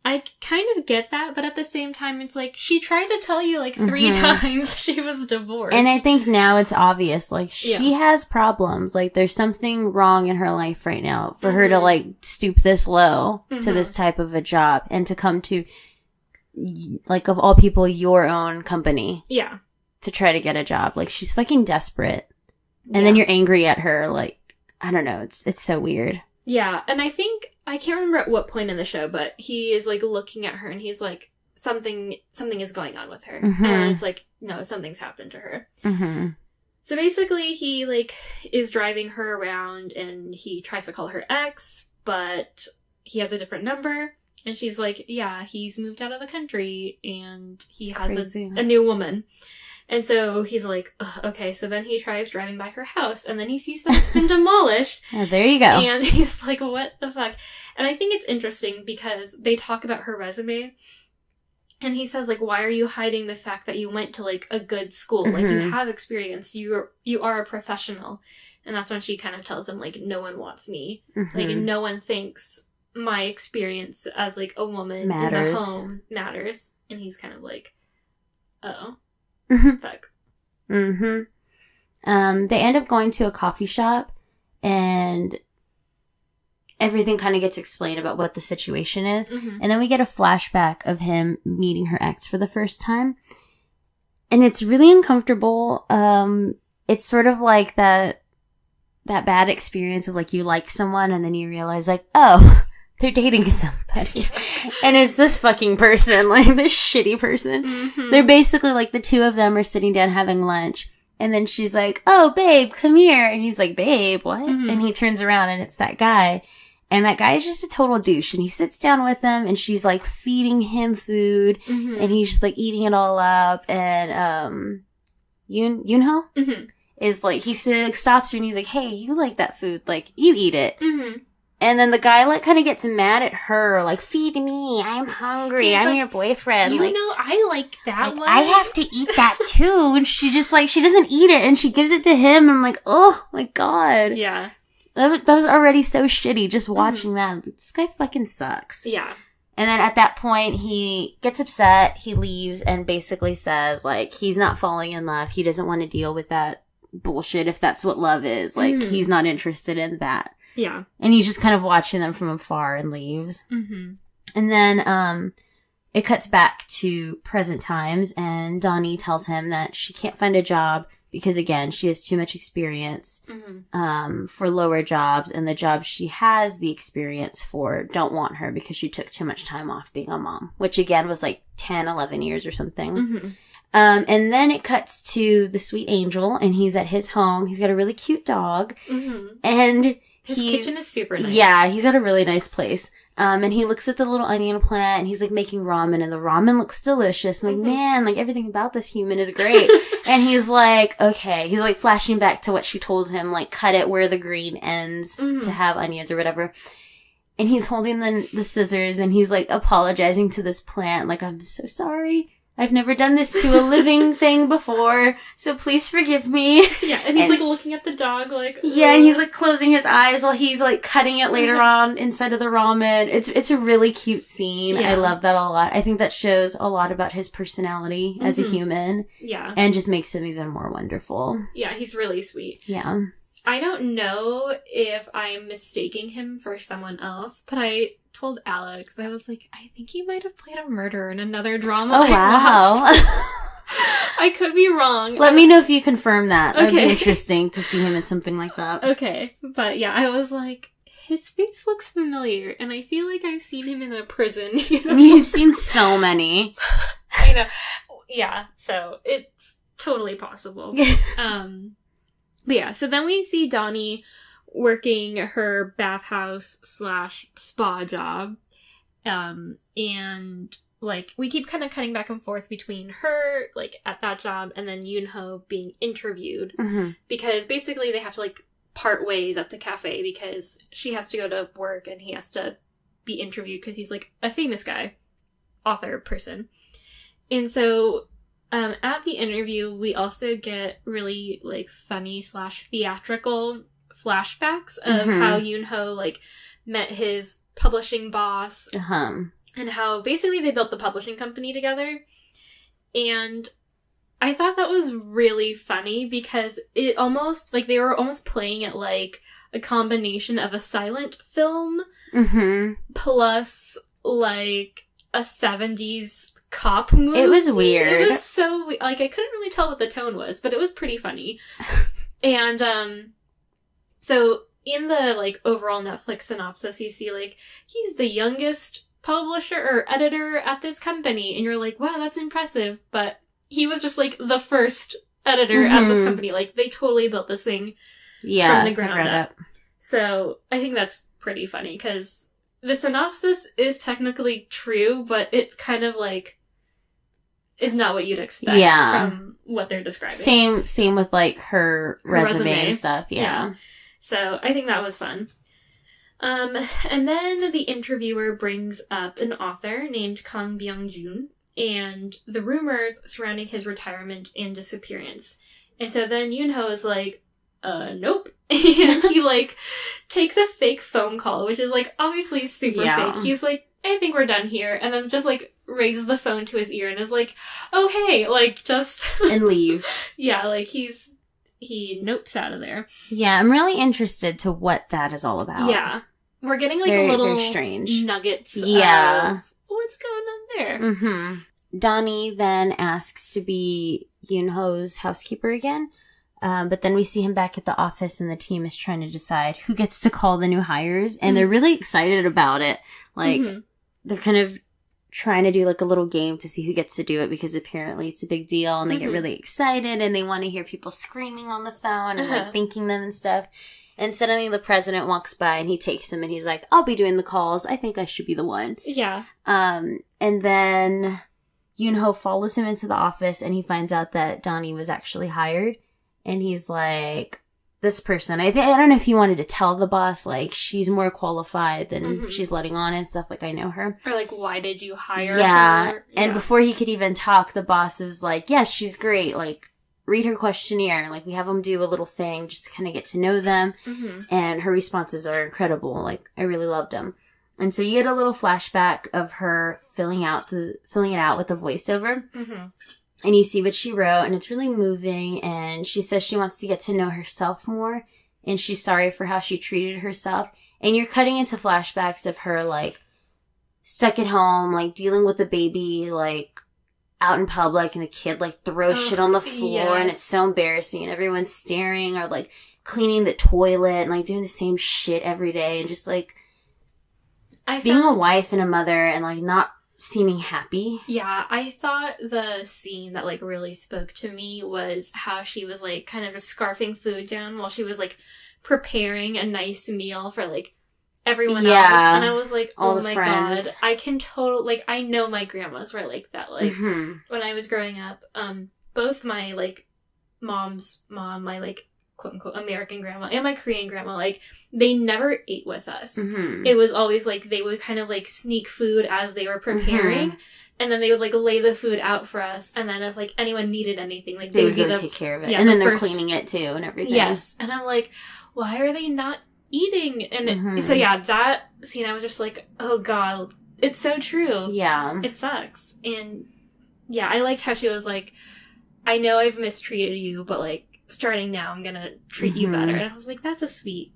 I kind of get that. But at the same time, it's like, she tried to tell you like 3 times she was divorced. And I think now it's obvious. Like, she has problems. Like, there's something wrong in her life right now for her to like stoop this low to this type of a job. And to come to, like, of all people, your own company. Yeah. To try to get a job. Like, she's fucking desperate. And then you're angry at her. Like, I don't know. It's so weird. Yeah. And I think, I can't remember at what point in the show, but he is, like, looking at her and he's like, something is going on with her. And it's like, no, something's happened to her. So basically, he, like, is driving her around and he tries to call her ex, but he has a different number. And she's like, yeah, he's moved out of the country and he has a new woman. And so he's like, okay, so then he tries driving by her house, and then he sees that it's been demolished. Oh, there you go. And he's like, what the fuck? And I think it's interesting because they talk about her resume, and he says, like, why are you hiding the fact that you went to, like, a good school? Like, you have experience. You are a professional. And that's when she kind of tells him, like, no one wants me. Like, no one thinks my experience as, like, a woman in the home matters. And he's kind of like, oh. Fuck. They end up going to a coffee shop, and everything kind of gets explained about what the situation is. And then we get a flashback of him meeting her ex for the first time. And it's really uncomfortable. It's sort of like that bad experience of, like, you like someone and then you realize, like, oh, they're dating somebody. And it's this fucking person, like, this shitty person. They're basically, like, the two of them are sitting down having lunch. And then she's like, oh, babe, come here. And he's like, babe, what? And he turns around and it's that guy. And that guy is just a total douche. And he sits down with them and she's, like, feeding him food. And he's just, like, eating it all up. And, Yoonho is, like, he stops her and he's like, hey, you like that food. Like, you eat it. And then the guy, like, kind of gets mad at her, like, feed me, I'm hungry, I'm like, your boyfriend. You know, I like that one. I have to eat that too. And she just, like, she doesn't eat it, and she gives it to him, and I'm like, oh my god. Yeah. That was already so shitty, just watching that. This guy fucking sucks. Yeah. And then at that point, he gets upset, he leaves, and basically says, like, he's not falling in love, he doesn't want to deal with that bullshit if that's what love is. Like, he's not interested in that. Yeah. And he's just kind of watching them from afar and leaves. And then it cuts back to present times, and Donnie tells him that she can't find a job because, again, she has too much experience for lower jobs, and the jobs she has the experience for don't want her because she took too much time off being a mom, which, again, was like 10, 11 years or something. And then it cuts to the sweet angel, and he's at his home. He's got a really cute dog, and his kitchen is super nice. Yeah, he's got a really nice place. And he looks at the little onion plant, and he's, like, making ramen, and the ramen looks delicious. I'm like, man, like, everything about this human is great. And he's like, okay. He's, like, flashing back to what she told him, like, cut it where the green ends to have onions or whatever. And he's holding the scissors, and he's, like, apologizing to this plant, like, I'm so sorry. I've never done this to a living thing before, so please forgive me. Yeah, and he's, like, looking at the dog, like... Yeah, and he's, like, closing his eyes while he's, like, cutting it later on inside of the ramen. It's a really cute scene. Yeah. I love that a lot. I think that shows a lot about his personality as a human. Yeah. And just makes him even more wonderful. Yeah, he's really sweet. Yeah. I don't know if I'm mistaking him for someone else, but I told Alex, I was like, I think he might have played a murderer in another drama I watched. I could be wrong. Let me know if you confirm that. That'd be interesting to see him in something like that. Okay, but yeah, I was like, his face looks familiar, and I feel like I've seen him in a prison. You've seen so many. I know. Yeah, so it's totally possible. But yeah, so then we see Donnie working her bathhouse / spa job. And, like, we keep kind of cutting back and forth between her, like, at that job and then Yoonho being interviewed. Mm-hmm. Because basically they have to, like, part ways at the cafe because she has to go to work and he has to be interviewed because he's, like, a famous guy, author person. And so... at the interview, we also get really, like, funny / theatrical flashbacks of how Yoonho, like, met his publishing boss. And how basically they built the publishing company together. And I thought that was really funny because it almost, like, they were almost playing it like a combination of a silent film plus, like, a 70s cop movie. It was weird. It was so, like, I couldn't really tell what the tone was, but it was pretty funny. And, so in the, like, overall Netflix synopsis, you see, like, he's the youngest publisher or editor at this company, and you're like, wow, that's impressive, but he was just, like, the first editor at this company. Like, they totally built this thing from the ground up. So, I think that's pretty funny, because the synopsis is technically true, but it's kind of, like, is not what you'd expect from what they're describing. Same with, like, her resume and stuff, yeah. So, I think that was fun. And then the interviewer brings up an author named Kang Byung-jun and the rumors surrounding his retirement and disappearance. And so then Yoonho is like, nope. And he, like, takes a fake phone call, which is, like, obviously super fake. He's like, I think we're done here. And then just, like, raises the phone to his ear and is like, oh, hey, like, just... and leaves. Yeah, like, he nopes out of there. Yeah, I'm really interested to what that is all about. Yeah. We're getting, like, a little strange nuggets of what's going on there. Mm-hmm. Donnie then asks to be Yoonho's housekeeper again. But then we see him back at the office and the team is trying to decide who gets to call the new hires. And they're really excited about it. Like, they're kind of trying to do, like, a little game to see who gets to do it because apparently it's a big deal. And they get really excited and they want to hear people screaming on the phone and, like, thanking them and stuff. And suddenly the president walks by and he takes him and he's like, I'll be doing the calls. I think I should be the one. Yeah. And then Yoonho follows him into the office and he finds out that Donnie was actually hired. And he's like, this person, I don't know if he wanted to tell the boss, like, she's more qualified than she's letting on and stuff. Like, I know her. Or, like, why did you hire her? Yeah. And before he could even talk, the boss is like, yes, she's great. Like, read her questionnaire. Like, we have them do a little thing just to kind of get to know them. And her responses are incredible. Like, I really loved them. And so you get a little flashback of her filling it out with the voiceover. And you see what she wrote, and it's really moving, and she says she wants to get to know herself more, and she's sorry for how she treated herself. And you're cutting into flashbacks of her, like, stuck at home, like, dealing with a baby, like, out in public, and a kid, like, throws shit on the floor, and it's so embarrassing, and everyone's staring, or, like, cleaning the toilet, and, like, doing the same shit every day, and just, like, being a wife and a mother, and, like, not seeming happy. Yeah, I thought the scene that, like, really spoke to me was how she was, like, kind of just scarfing food down while she was, like, preparing a nice meal for, like, everyone else. And I was like, oh my god, I can totally, like, I know my grandmas were like that. Like, when I was growing up, both my, like, mom's mom, my, like, quote unquote American grandma and my Korean grandma, like, they never ate with us. Mm-hmm. It was always like they would kind of like sneak food as they were preparing. Mm-hmm. And then they would, like, lay the food out for us. And then if, like, anyone needed anything, like, they would go take care of it. And then they're cleaning it, too, and everything. Yes. And I'm like, why are they not eating? And so, yeah, that scene, I was just like, oh, God, it's so true. Yeah. It sucks. And, yeah, I liked how she was like, I know I've mistreated you, but, like, starting now, I'm going to treat you better. And I was like, that's a sweet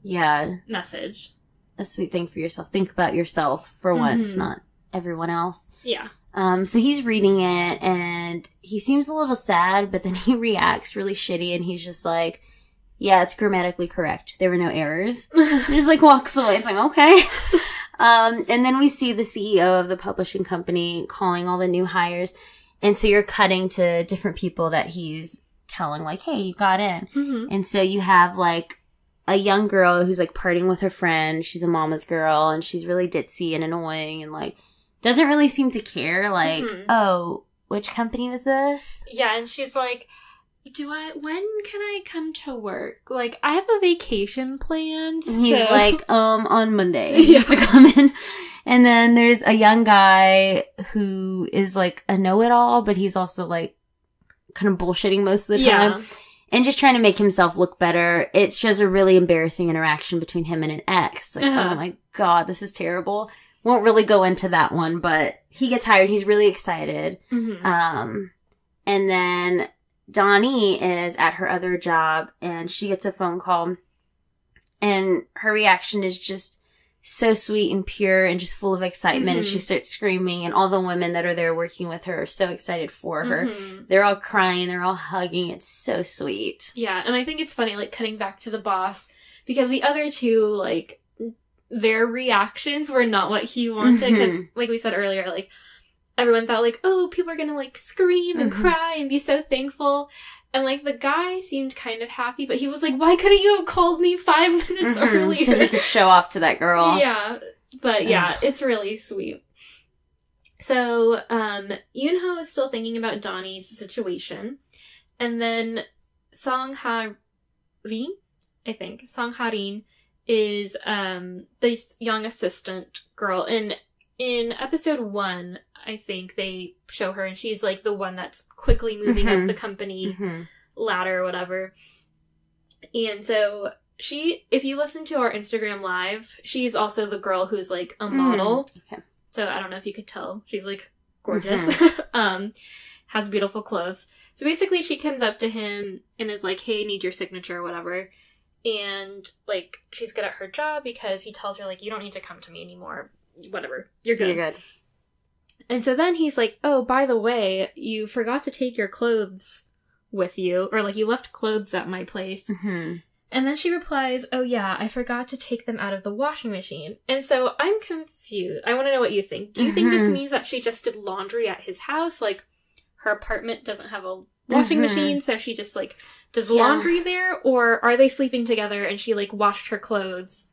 message. A sweet thing for yourself. Think about yourself for once, not everyone else. Yeah. So he's reading it, and he seems a little sad, but then he reacts really shitty, and he's just like, yeah, it's grammatically correct. There were no errors. And just, like, walks away. It's like, okay. And then we see the CEO of the publishing company calling all the new hires, and so you're cutting to different people that he's telling, like, hey, you got in. Mm-hmm. And so you have, like, a young girl who's, like, partying with her friend. She's a mama's girl, and she's really ditzy and annoying, and, like, doesn't really seem to care, like, oh, which company was this? Yeah, and she's like, when can I come to work? Like, I have a vacation planned. And he's like, on Monday. You have to come in. And then there's a young guy who is, like, a know-it-all, but he's also, like, kind of bullshitting most of the time. Yeah. And just trying to make himself look better. It shows a really embarrassing interaction between him and an ex. Like, oh my God, this is terrible. Won't really go into that one, but he gets hired. He's really excited. Mm-hmm. And then Donnie is at her other job, and she gets a phone call, and her reaction is just so sweet and pure and just full of excitement. And she starts screaming, and all the women that are there working with her are so excited for her. They're all crying. They're all hugging. It's so sweet. Yeah, and I think it's funny, like, cutting back to the boss, because the other two, like, their reactions were not what he wanted, because, like we said earlier, like, everyone thought, like, oh, people are gonna, like, scream and cry and be so thankful, and, like, the guy seemed kind of happy, but he was like, why couldn't you have called me 5 minutes earlier? So he could show off to that girl. Yeah, but, yeah, it's really sweet. So, Yoonho is still thinking about Donnie's situation, and then Song Ha-rin, I think, Song Ha-rin, is the young assistant girl. And in episode 1, I think they show her, and she's like the one that's quickly moving up the company ladder or whatever. And so she, if you listen to our Instagram live, she's also the girl who's like a model. Okay. So I don't know if you could tell. She's like gorgeous. Has beautiful clothes. So basically she comes up to him and is like, hey, I need your signature or whatever. And, like, she's good at her job because he tells her, like, you don't need to come to me anymore. Whatever. You're good. You're good. And so then he's like, oh, by the way, you forgot to take your clothes with you. Or, like, you left clothes at my place. And then she replies, oh, yeah, I forgot to take them out of the washing machine. And so I'm confused. I want to know what you think. Do you think this means that she just did laundry at his house? Like, her apartment doesn't have a washing machine, so she just, like, does laundry there? Or are they sleeping together and she, like, washed her clothes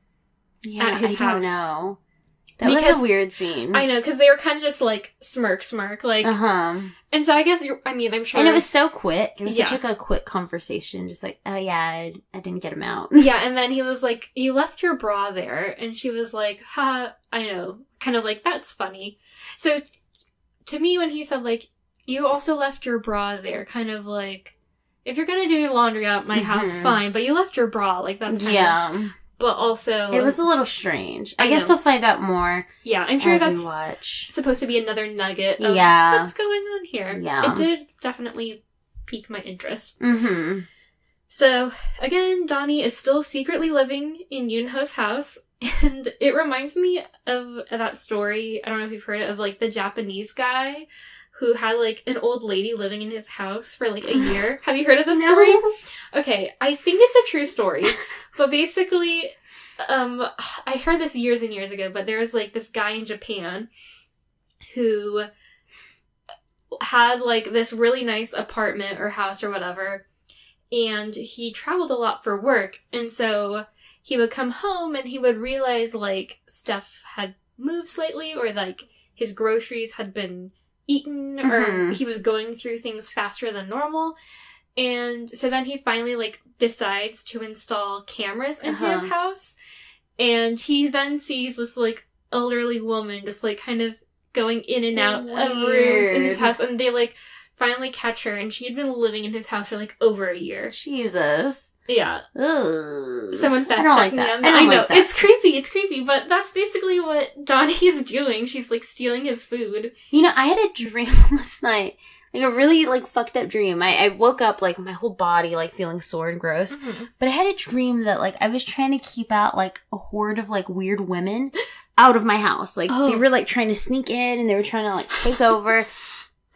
at his house? I don't know. That was a weird scene. I know, because they were kind of just, like, smirk, like... And so I guess, I'm sure... And it was so quick. It was such, like, a quick conversation. Just like, oh, yeah, I didn't get him out. Yeah, and then he was like, you left your bra there. And she was like, ha, I know. Kind of like, that's funny. So, to me, when he said, like, you also left your bra there, kind of like... If you're gonna do your laundry at my house, fine, but you left your bra, like, that's kind of... But also... It was a little strange. I guess we'll find out more. Yeah, I'm sure that's watch. Supposed to be another nugget of what's going on here. Yeah. It did definitely pique my interest. So, again, Donnie is still secretly living in Yoonho's house, and it reminds me of that story, I don't know if you've heard it, of, like, the Japanese guy who had, like, an old lady living in his house for, like, a year. Have you heard of this story? Okay, I think it's a true story. But basically, I heard this years and years ago, but there was, like, this guy in Japan who had, like, this really nice apartment or house or whatever, and he traveled a lot for work, and so he would come home and he would realize, like, stuff had moved slightly, or, like, his groceries had been eaten, or he was going through things faster than normal. And so then he finally, like, decides to install cameras in his house. And he then sees this, like, elderly woman just, like, kind of going in and out of rooms in his house. And they, like, finally catch her. And she had been living in his house for, like, over a year. Jesus. Yeah. Ugh. Someone fact checked me on that. I know. It's creepy, but that's basically what Donnie's doing. She's, like, stealing his food. You know, I had a dream last night. Like, a really, like, fucked up dream. I woke up, like, my whole body, like, feeling sore and gross. Mm-hmm. But I had a dream that, like, I was trying to keep out, like, a horde of, like, weird women out of my house. Like, they were, like, trying to sneak in, and they were trying to, like, take over.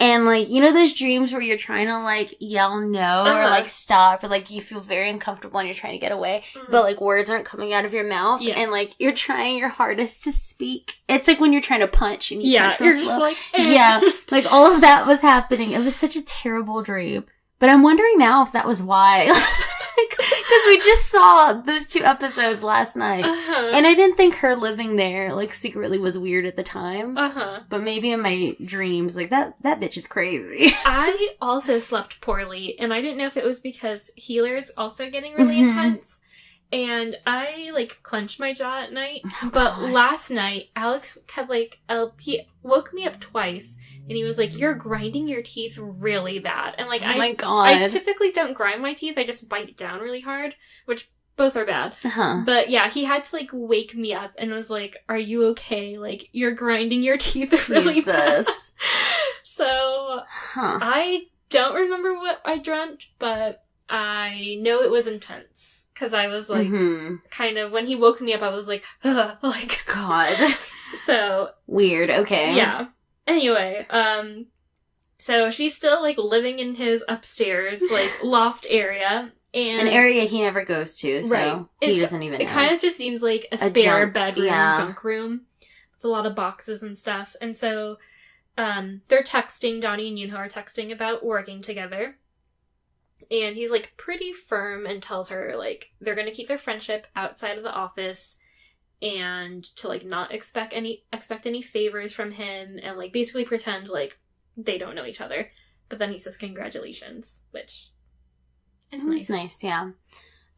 And, like, you know those dreams where you're trying to, like, yell no or, like, stop or, like, you feel very uncomfortable and you're trying to get away, but, like, words aren't coming out of your mouth and, like, you're trying your hardest to speak. It's like when you're trying to punch and you punch real slow. Just like, yeah, like, all of that was happening. It was such a terrible dream. But I'm wondering now if that was why. Because we just saw those 2 episodes last night. And I didn't think her living there, like, secretly was weird at the time. But maybe in my dreams, like, that bitch is crazy. I also slept poorly, and I didn't know if it was because Healer's also getting really intense. And I, like, clenched my jaw at night. But last night, Alex kept, like, he woke me up twice. And he was like, you're grinding your teeth really bad. And, like, oh my God. I typically don't grind my teeth. I just bite down really hard, which both are bad. But, yeah, he had to, like, wake me up and was like, are you okay? Like, you're grinding your teeth really bad. So, I don't remember what I dreamt, but I know it was intense. Because I was, like, kind of, when he woke me up, I was like, like. God. So. Weird, okay. Yeah. Anyway, so she's still, like, living in his upstairs, like, loft area. And an area he never goes to, so he doesn't even know. It kind of just seems like a spare bedroom, junk room, with a lot of boxes and stuff. And so, they're texting, Donnie and Yoonho are texting about working together. And he's, like, pretty firm and tells her, like, they're gonna keep their friendship outside of the office. And to, like, not expect any favors from him, and, like, basically pretend, like, they don't know each other. But then he says congratulations, which is nice. It's nice, yeah.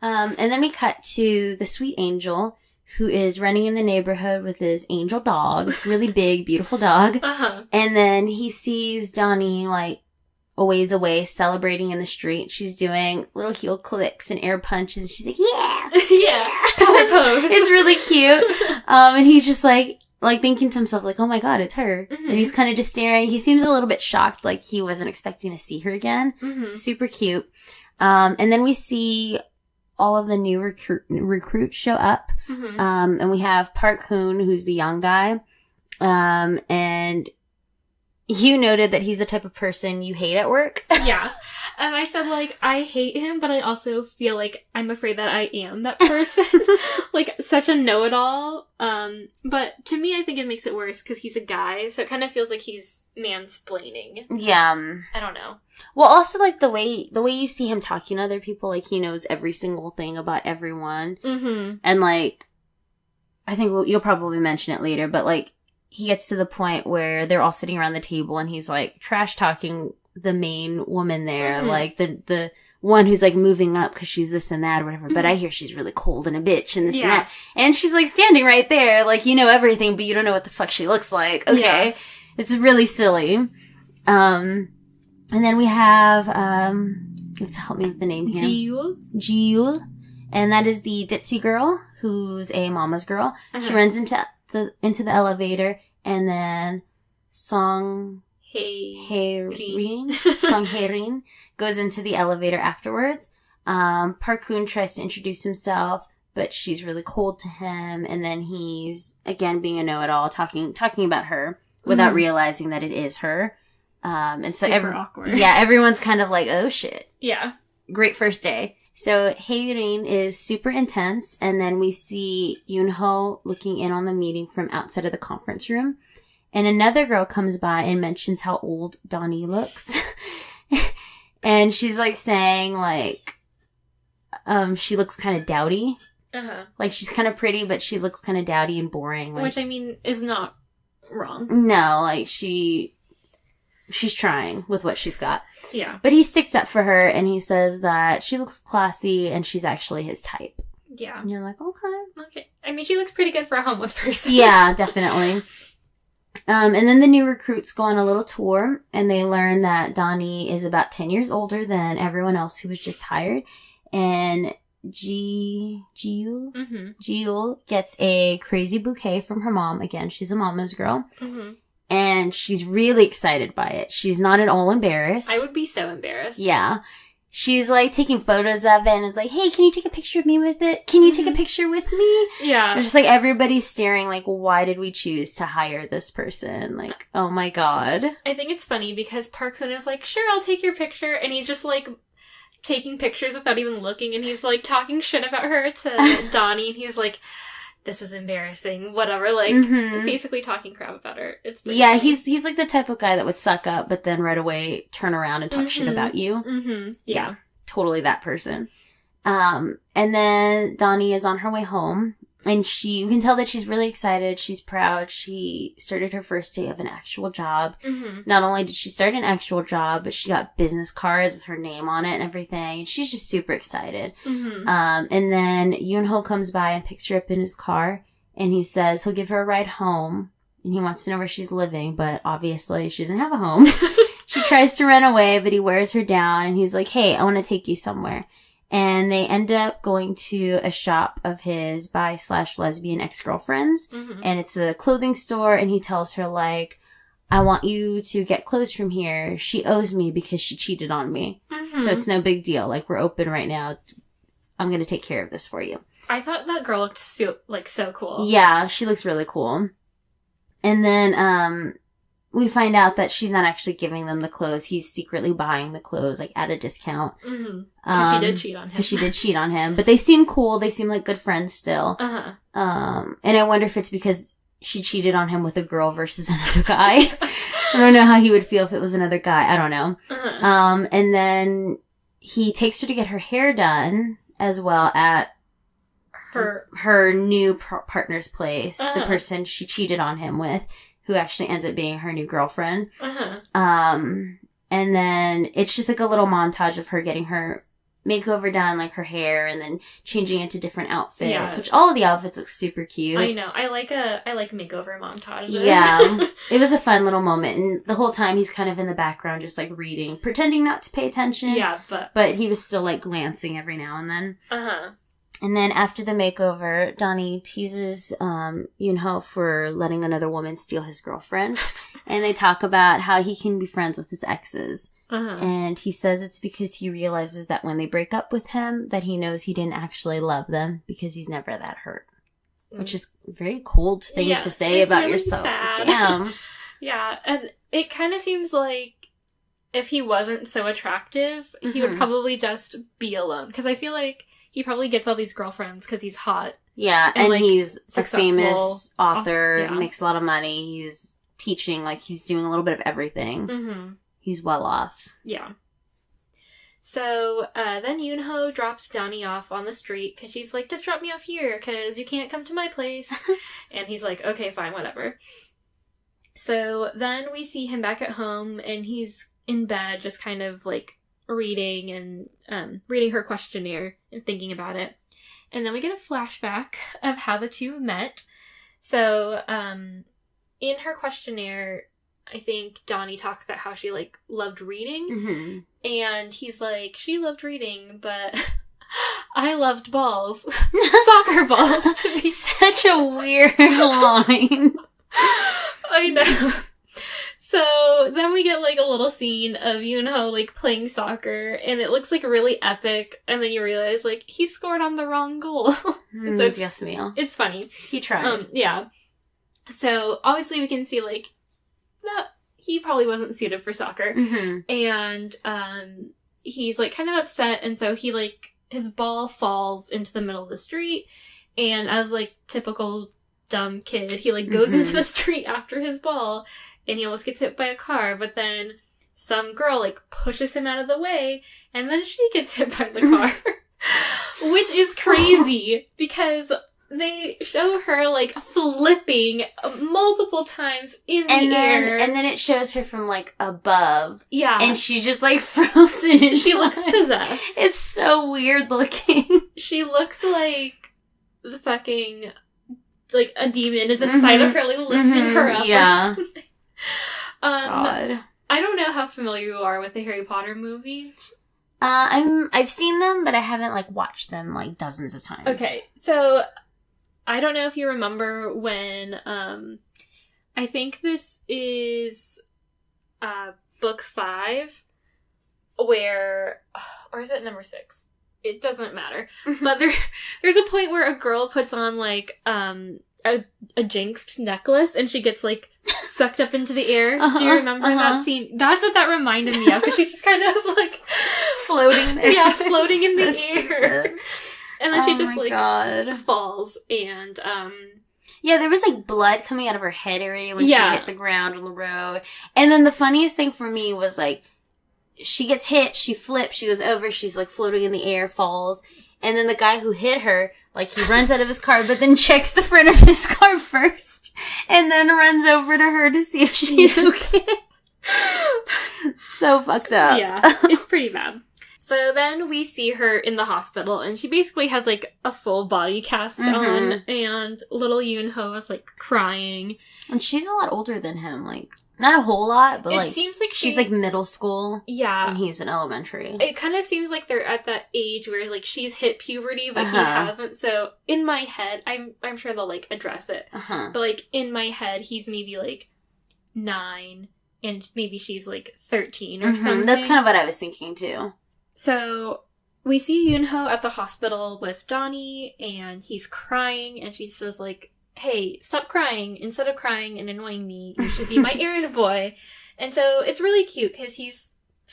And then we cut to the sweet angel, who is running in the neighborhood with his angel dog, really big, beautiful dog. And then he sees Donnie, like, a ways away, celebrating in the street. She's doing little heel clicks and air punches. She's like, yeah! Yeah! Power pose. It's really cute. And he's just like thinking to himself, like, oh my God, it's her. And he's kind of just staring. He seems a little bit shocked, like he wasn't expecting to see her again. Super cute. And then we see all of the new recruits show up. And we have Park Hoon, who's the young guy. And you noted that he's the type of person you hate at work. Yeah. And I said, like, I hate him, but I also feel like I'm afraid that I am that person. Like, such a know-it-all. But to me, I think it makes it worse because he's a guy, so it kind of feels like he's mansplaining. Yeah. I don't know. Well, also, like, the way you see him talking to other people, like, he knows every single thing about everyone. And, like, I think you'll probably mention it later, but, like, he gets to the point where they're all sitting around the table and he's, like, trash-talking the main woman there. Like, the one who's, like, moving up because she's this and that or whatever. But I hear she's really cold and a bitch and this and that. And she's, like, standing right there. Like, you know everything, but you don't know what the fuck she looks like. Okay. Yeah. It's really silly. And then we have, you have to help me with the name here. Jiul. And that is the ditzy girl who's a mama's girl. She runs into the elevator, and then Song Hae-rin goes into the elevator afterwards. Park Hoon tries to introduce himself, but she's really cold to him, and then he's again being a know-it-all, talking about her without realizing that it is her. And so super awkward. Yeah, everyone's kind of like, oh shit. Yeah. Great first day. So Hae-rin is super intense, and then we see Yoonho looking in on the meeting from outside of the conference room. And another girl comes by and mentions how old Donnie looks. And she's, like, saying, like, she looks kind of dowdy. Like, she's kind of pretty, but she looks kind of dowdy and boring. Like, which, I mean, is not wrong. No, like, she she's trying with what she's got. Yeah. But he sticks up for her, and he says that she looks classy, and she's actually his type. Yeah. And you're like, okay. Okay. I mean, she looks pretty good for a homeless person. Yeah, definitely. And then the new recruits go on a little tour, and they learn that Donnie is about 10 years older than everyone else who was just hired. And Jiul gets a crazy bouquet from her mom. Again, she's a mama's girl. Mm-hmm. And she's really excited by it. She's not at all embarrassed. I would be so embarrassed. Yeah. She's, like, taking photos of it and is like, hey, can you take a picture of me with it? Can you take a picture with me? Yeah. It's just, like, everybody's staring, like, why did we choose to hire this person? Like, oh, my God. I think it's funny because Park Hoon is like, sure, I'll take your picture. And he's just, like, taking pictures without even looking. And he's, like, talking shit about her to Donnie. And he's like, this is embarrassing, whatever, like, basically talking crap about her. It's yeah, funny. he's like the type of guy that would suck up, but then right away turn around and talk shit about you. Mm-hmm. Yeah. Totally that person. And then Donnie is on her way home, and you can tell that she's really excited, she's proud, she started her first day of an actual job. Mm-hmm. Not only did she start an actual job, but she got business cards with her name on it and everything. She's just super excited. Mm-hmm. And then Yoon-ho comes by and picks her up in his car, and he says he'll give her a ride home, and he wants to know where she's living, but obviously she doesn't have a home. She tries to run away, but he wears her down, and he's like, hey, I want to take you somewhere. And they end up going to a shop of his bi/lesbian ex-girlfriends. Mm-hmm. And it's a clothing store. And he tells her, like, I want you to get clothes from here. She owes me because she cheated on me. Mm-hmm. So it's no big deal. Like, we're open right now. I'm going to take care of this for you. I thought that girl looked so cool. Yeah, she looks really cool. And then, we find out that she's not actually giving them the clothes. He's secretly buying the clothes, like, at a discount. Mm-hmm. Because she did cheat on him. Because she did cheat on him. But they seem cool. They seem like good friends still. Uh-huh. And I wonder if it's because she cheated on him with a girl versus another guy. I don't know how he would feel if it was another guy. I don't know. Uh-huh. And then he takes her to get her hair done as well at her new partner's place. The person she cheated on him with, who actually ends up being her new girlfriend. Uh-huh. And then it's just like a little montage of her getting her makeover done, like her hair, and then changing into different outfits, which all of the outfits look super cute. I know. I like makeover montages. Yeah. It was a fun little moment. And the whole time he's kind of in the background, just like reading, pretending not to pay attention. Yeah, but he was still like glancing every now and then. Uh-huh. And then after the makeover, Donnie teases Yoon-ho for letting another woman steal his girlfriend. And they talk about how he can be friends with his exes. Uh-huh. And he says it's because he realizes that when they break up with him, that he knows he didn't actually love them because he's never that hurt. Which is a very cold thing to say about really yourself. Sad. So, damn. Yeah, and it kind of seems like if he wasn't so attractive, he would probably just be alone. Because I feel like he probably gets all these girlfriends because he's hot. Yeah, and like, he's a famous author, yeah. makes a lot of money, he's teaching, like, he's doing a little bit of everything. Mm-hmm. He's well off. Yeah. So, then Yoon-ho drops Donnie off on the street, because she's like, just drop me off here, because you can't come to my place. And he's like, okay, fine, whatever. So, then we see him back at home, and he's in bed, just kind of, like, reading and reading her questionnaire and thinking about it. And then we get a flashback of how the two met. So, in her questionnaire, I think Donnie talks about how she, like, loved reading. Mm-hmm. And he's like, she loved reading, but I loved balls. Soccer balls, to be such a weird line. I know. So then we get, like, a little scene of Yoon-ho, like, playing soccer, and it looks, like, really epic, and then you realize, like, he scored on the wrong goal. So it's funny. He tried. Yeah. So, obviously we can see, like, that he probably wasn't suited for soccer. Mm-hmm. And, he's, like, kind of upset, and so he, like, his ball falls into the middle of the street, and as, like, typical dumb kid, he, like, goes into the street after his ball, and he almost gets hit by a car, but then some girl, like, pushes him out of the way, and then she gets hit by the car. Which is crazy, because they show her, like, flipping multiple times in the air. And then it shows her from, like, above. Yeah. And she's just, like, frozen in She time. looks possessed. It's so weird looking. She looks like the fucking, like, a demon is inside of her, like, lifting her up or something. God. I don't know how familiar you are with the Harry Potter movies. I've seen them, but I haven't, like, watched them, like, dozens of times. Okay, so I don't know if you remember when, I think this is, book 5, where, or is it number 6? It doesn't matter. But there's a point where a girl puts on, like, a jinxed necklace, and she gets, like, sucked up into the air. Do you remember that scene? That's what that reminded me of, because she's just kind of, like... floating there. Yeah, floating in the air. Stupid. And then she just, like, God. falls, and, yeah, there was, like, blood coming out of her head area when she hit the ground on the road. And then the funniest thing for me was, like, she gets hit, she flips, she goes over, she's, like, floating in the air, falls. And then the guy who hit her, like, he runs out of his car, but then checks the front of his car first. And then runs over to her to see if she's okay. So fucked up. Yeah, it's pretty bad. So then we see her in the hospital, and she basically has, like, a full body cast on, and little Yoon-ho is, like, crying. And she's a lot older than him, like, not a whole lot, but, it seems like she's, like, middle school. Yeah. And he's in elementary. It kind of seems like they're at that age where, like, she's hit puberty, but he hasn't. So, in my head, I'm sure they'll, like, address it. But, like, in my head, he's maybe, like, 9, and maybe she's, like, 13 or something. That's kind of what I was thinking, too. So, we see Yoon-ho at the hospital with Donnie, and he's crying, and she says, like, hey, stop crying. Instead of crying and annoying me, you should be my errand boy. And so, it's really cute, because he's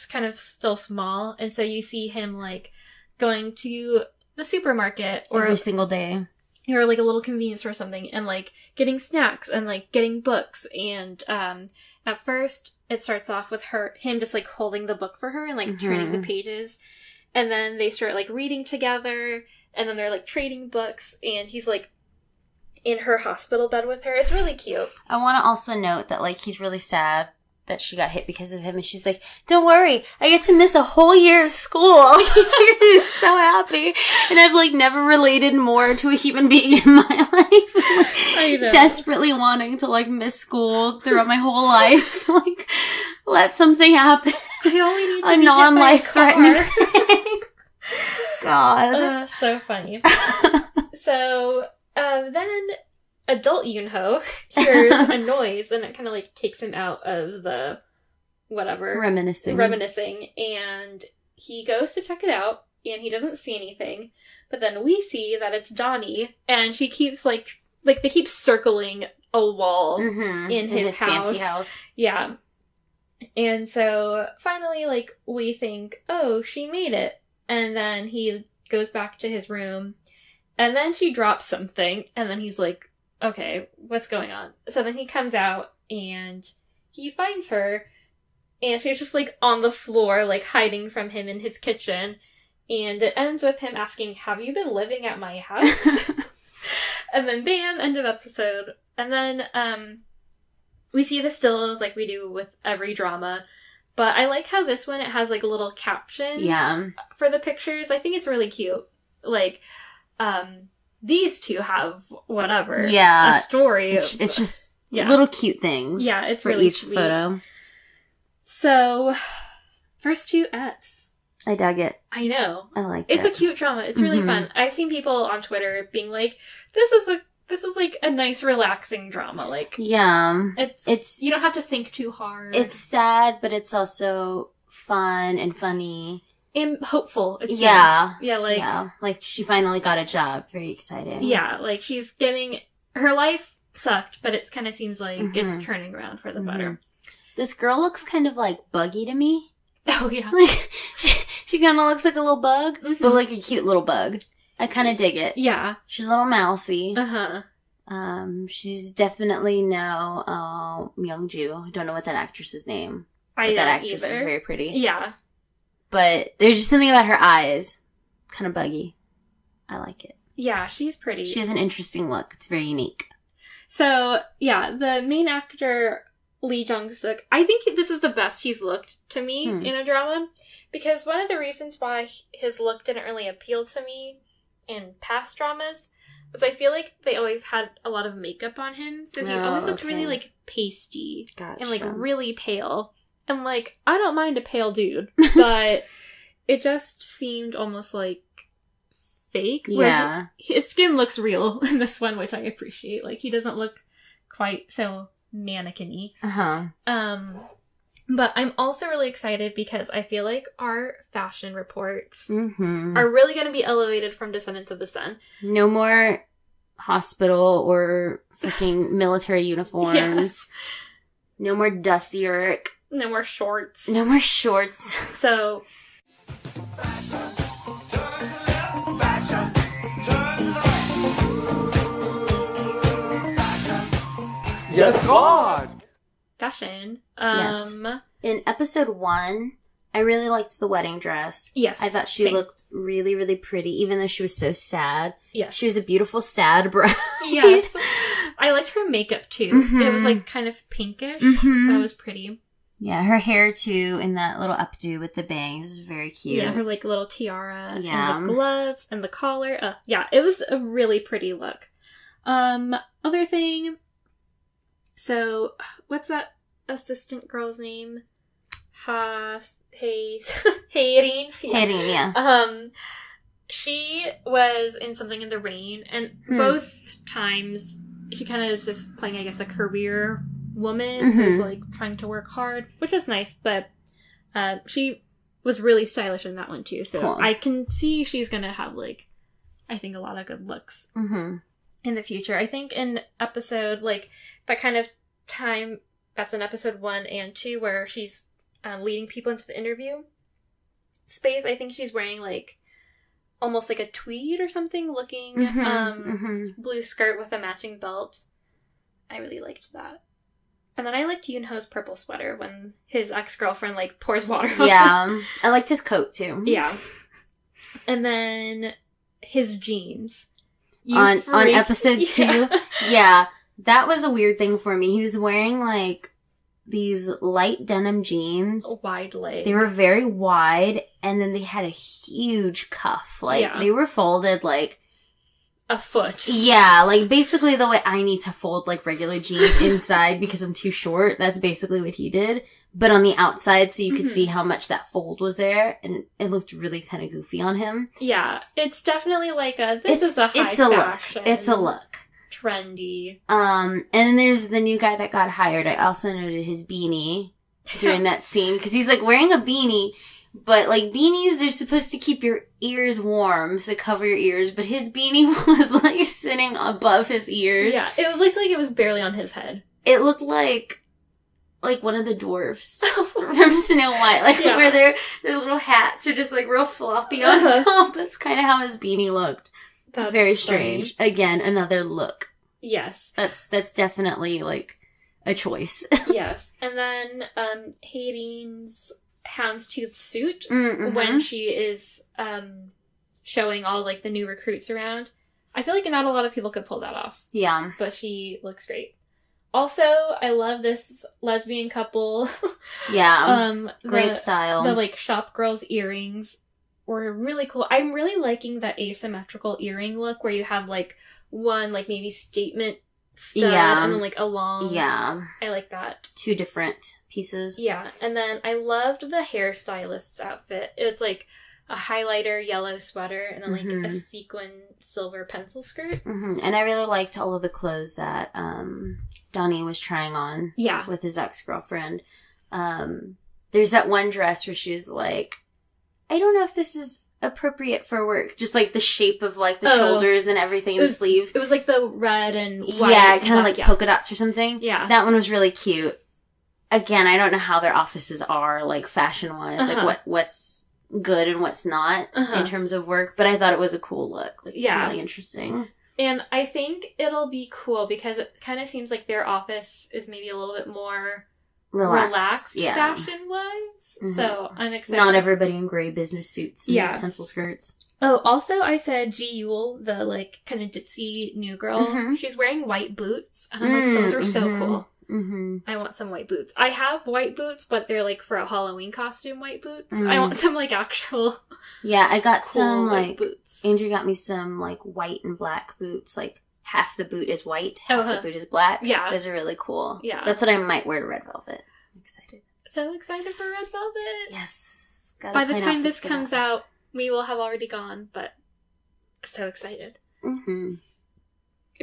kind of still small, and so you see him, like, going to the supermarket, or every single day. Or, like, a little convenience store or something, and, like, getting snacks, and, like, getting books, and, at first, it starts off with him just, like, holding the book for her and, like, turning the pages. And then they start, like, reading together. And then they're, like, trading books. And he's, like, in her hospital bed with her. It's really cute. I want to also note that, like, he's really sad that she got hit because of him. And she's like, don't worry, I get to miss a whole year of school. She's so happy. And I've, like, never related more to a human being in my life. Like, I know. Desperately wanting to, like, miss school throughout my whole life. Like, let something happen. I only need to a be non-life-threatening hit by a car. thing. God. So funny. So, then adult Yoon-ho hears a noise, and it kind of, like, takes him out of the whatever. Reminiscing. And he goes to check it out, and he doesn't see anything. But then we see that it's Donnie, and she keeps, like they keep circling a wall in his house. Fancy house. Yeah. And so, finally, like, we think, oh, she made it. And then he goes back to his room, and then she drops something, and then he's like, okay, what's going on? So then he comes out, and he finds her, and she's just, like, on the floor, like, hiding from him in his kitchen. And it ends with him asking, have you been living at my house? And then, bam, end of episode. And then, we see the stills like we do with every drama. But I like how this one, it has, like, little captions for the pictures. I think it's really cute. Like, these two have whatever. Yeah. A story. It's just little cute things. Yeah, it's for really each sweet. photo. So, first 2 Fs. I dug it. I know. I liked it. It's a cute drama. It's really fun. I've seen people on Twitter being like, this is like a nice relaxing drama. Like, yeah. It's you don't have to think too hard. It's sad, but it's also fun and funny. And hopeful. It seems. Yeah. Yeah, like she finally got a job. Very exciting. Yeah, like she's getting, her life sucked, but it kind of seems like it's turning around for the better. This girl looks kind of like buggy to me. Oh, yeah. Like, she kind of looks like a little bug, but like a cute little bug. I kind of dig it. Yeah. She's a little mousy. Uh-huh. She's definitely no Myungju. I don't know what that actress's name. But that actress is very pretty. Yeah. But there's just something about her eyes. Kind of buggy. I like it. Yeah, she's pretty. She has an interesting look. It's very unique. So, yeah, the main actor, Lee Jung-suk, I think this is the best he's looked to me in a drama. Because one of the reasons why his look didn't really appeal to me in past dramas was I feel like they always had a lot of makeup on him. So he always looked really, like, pasty. Gotcha. And, like, really pale. And, like, I don't mind a pale dude. But it just seemed almost, like, fake. Yeah. His skin looks real in this one, which I appreciate. Like, he doesn't look quite so mannequin-y. But I'm also really excited because I feel like our fashion reports are really going to be elevated from Descendants of the Sun. No more hospital or fucking military uniforms. Yes. No more dusty work. No more shorts. No more shorts. So... Yes, God! Fashion. Yes. In episode 1, I really liked the wedding dress. Yes. I thought she looked really, really pretty, even though she was so sad. Yes. She was a beautiful, sad bride. Yes. I liked her makeup, too. It was, like, kind of pinkish. That was pretty. Yeah, her hair, too, in that little updo with the bangs was very cute. Yeah, her, like, little tiara. Yeah. And the gloves and the collar. Yeah, it was a really pretty look. Other thing... So, what's that assistant girl's name? Haerin? Haerin, yeah. She was in Something in the Rain, and both times she kind of is just playing, I guess, a career woman who's, like, trying to work hard, which is nice, but she was really stylish in that one, too. So cool. I can see she's gonna have, like, I think a lot of good looks. In the future. I think in episode, like, that kind of time, that's in episode 1 and 2, where she's leading people into the interview space, I think she's wearing, like, almost like a tweed or something looking blue skirt with a matching belt. I really liked that. And then I liked Yoonho's purple sweater when his ex-girlfriend, like, pours water on him. Yeah. I liked his coat, too. Yeah. And then his jeans. On episode 2, yeah, that was a weird thing for me. He was wearing, like, these light denim jeans. Wide leg. They were very wide, and then they had a huge cuff. Like, they were folded, like... a foot. Yeah, like, basically the way I need to fold, like, regular jeans inside because I'm too short. That's basically what he did. But on the outside, so you could see how much that fold was there, and it looked really kind of goofy on him. Yeah, it's definitely like this is a high fashion. It's a look. Trendy. And then there's the new guy that got hired. I also noted his beanie during that scene, because he's, like, wearing a beanie, but, like, beanies, they're supposed to keep your ears warm, so cover your ears, but his beanie was, like, sitting above his ears. Yeah, it looked like it was barely on his head. It looked like one of the dwarfs from Snow White, like, where their little hats are just, like, real floppy on top. That's kind of how his beanie looked. That's very strange. Funny. Again, another look. Yes. That's definitely, like, a choice. Yes. And then, Haerin's houndstooth suit, when she is, showing all, like, the new recruits around. I feel like not a lot of people could pull that off. Yeah. But she looks great. Also, I love this lesbian couple. Yeah. Great style. The, like, shop girls' earrings were really cool. I'm really liking that asymmetrical earring look where you have, like, one, like, maybe statement stud and then, like, a long... Yeah. I like that. 2 different pieces. Yeah. And then I loved the hairstylist's outfit. It's, like, a highlighter yellow sweater and then, like, a sequin silver pencil skirt. And I really liked all of the clothes that Donnie was trying on with his ex-girlfriend. There's that one dress where she was like, I don't know if this is appropriate for work. Just, like, the shape of, like, the shoulders and everything, the sleeves. It was, like, the red and white. Yeah, kind of like polka dots or something. Yeah. That one was really cute. Again, I don't know how their offices are, like, fashion-wise. Like, what's good and what's not in terms of work. But I thought it was a cool look. Like, really interesting. And I think it'll be cool because it kind of seems like their office is maybe a little bit more relaxed fashion-wise. Mm-hmm. So I'm excited. Not everybody in gray business suits and pencil skirts. Oh, also I said Ji Yul, the like kind of ditzy new girl, she's wearing white boots. And I'm like, those are so cool. Mm-hmm. I want some white boots. I have white boots, but they're like for a Halloween costume white boots. I want some like actual I got cool some like boots. Andrew got me some like white and black boots. Like half the boot is white, half the boot is black. Yeah. Those are really cool. Yeah. That's what I might wear to Red Velvet. I'm excited. So excited for Red Velvet. Yes. By the time this comes out, we will have already gone, but so excited. Mm-hmm.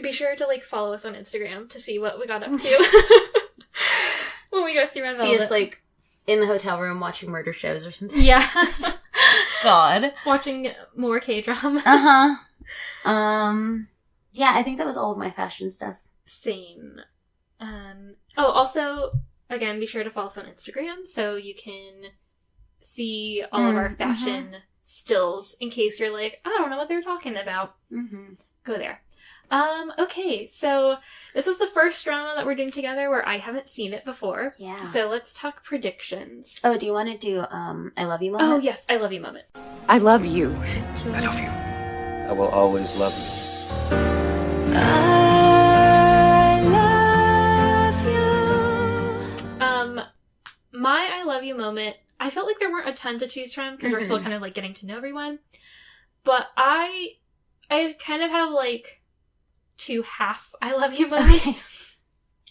Be sure to like follow us on Instagram to see what we got up to when we go see Red Velvet. See us like in the hotel room watching murder shows or something. Yes. God. Watching more K-drama. Yeah, I think that was all of my fashion stuff. Same. Also, again, be sure to follow us on Instagram so you can see all of our fashion stills in case you're like, I don't know what they're talking about. Go there. Okay, so this is the first drama that we're doing together where I haven't seen it before. Yeah. So let's talk predictions. Oh, do you want to do I love you moment? Oh, yes, I love you moment. I love you. I love you. I will always love you. I love you. My I love you moment, I felt like there weren't a ton to choose from because we're still kind of like getting to know everyone. But I kind of have like 2 half I love you moments. Okay.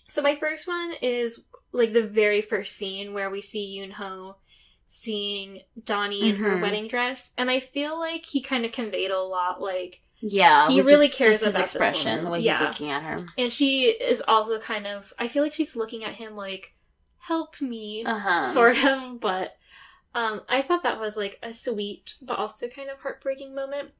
So my first one is like the very first scene where we see Yoon-ho seeing Donnie in her wedding dress, and I feel like he kind of conveyed a lot, like he really cares about his expression, the way he's looking at her, and she is also kind of, I feel like she's looking at him like, help me, sort of, but I thought that was like a sweet but also kind of heartbreaking moment.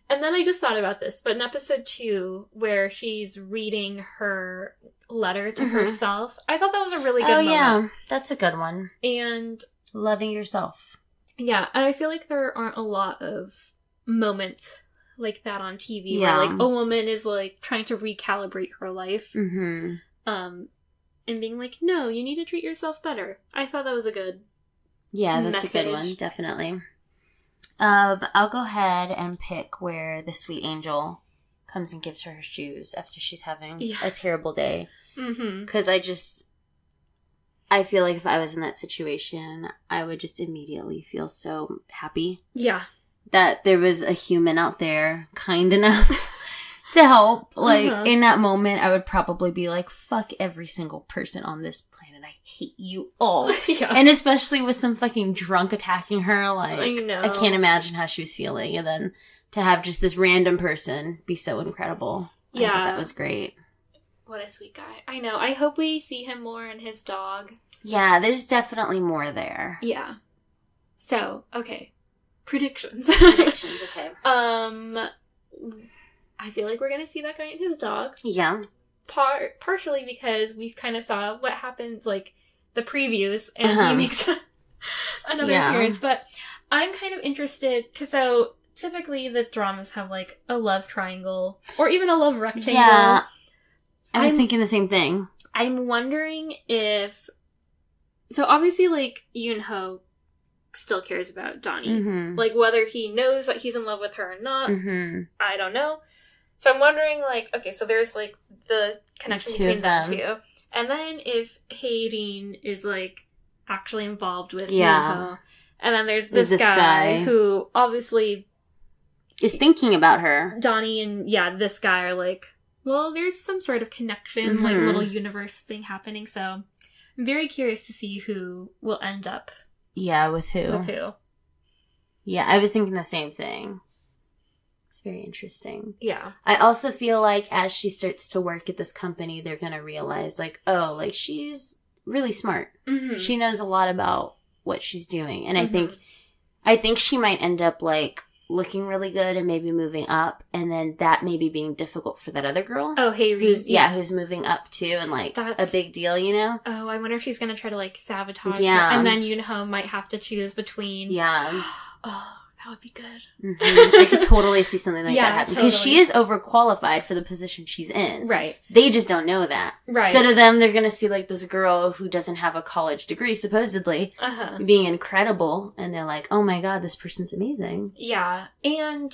And then I just thought about this, but in episode 2, where she's reading her letter to herself, I thought that was a really good moment. Oh, yeah. That's a good one. And loving yourself. Yeah, and I feel like there aren't a lot of moments like that on TV where, like, a woman is, like, trying to recalibrate her life. And being like, no, you need to treat yourself better. I thought that was a good that's message. A good one, definitely. I'll go ahead and pick where the sweet angel comes and gives her shoes after she's having a terrible day. Because I feel like if I was in that situation, I would just immediately feel so happy. Yeah. That there was a human out there kind enough to help. Like, in that moment, I would probably be like, fuck every single person on this planet. I hate you all. And especially with some fucking drunk attacking her, like, I can't imagine how she was feeling. And then to have just this random person be so incredible. I thought that was great. What a sweet guy. I know. I hope we see him more and his dog. Yeah, there's definitely more there. Yeah. So, okay. Predictions. Okay. I feel like we're going to see that guy and his dog. Yeah. Partially because we kind of saw what happens, like, the previews, and he makes another appearance. But I'm kind of interested, because so typically the dramas have, like, a love triangle, or even a love rectangle. Yeah. I was thinking the same thing. I'm wondering if... So obviously, like, Yoon-ho still cares about Donnie. Like, whether he knows that he's in love with her or not, I don't know. So I'm wondering, like, okay, so there's, like, the connection between them two. And then if Hae-rin is, like, actually involved with Yoon-ho. And then there's this guy who obviously... is thinking about her. Donnie and, this guy are, like, well, there's some sort of connection, like, little universe thing happening. So I'm very curious to see who will end up. Yeah, with who. With who. Yeah, I was thinking the same thing. It's very interesting. Yeah. I also feel like as she starts to work at this company, they're going to realize, like, oh, like, she's really smart. She knows a lot about what she's doing. And I think she might end up, like, looking really good and maybe moving up. And then that maybe being difficult for that other girl. Oh, Hae-rin. Who's moving up too, and, like, a big deal, you know? Oh, I wonder if she's going to try to, like, sabotage her. And then Yoon-ho might have to choose between... Yeah. Oh, That would be good. Mm-hmm. I could totally see something like Yeah, that happen. Because she is overqualified for the position she's in. Right. They just don't know that. Right. So to them, they're going to see, like, this girl who doesn't have a college degree, supposedly, being incredible. And they're like, oh my god, this person's amazing. Yeah. And,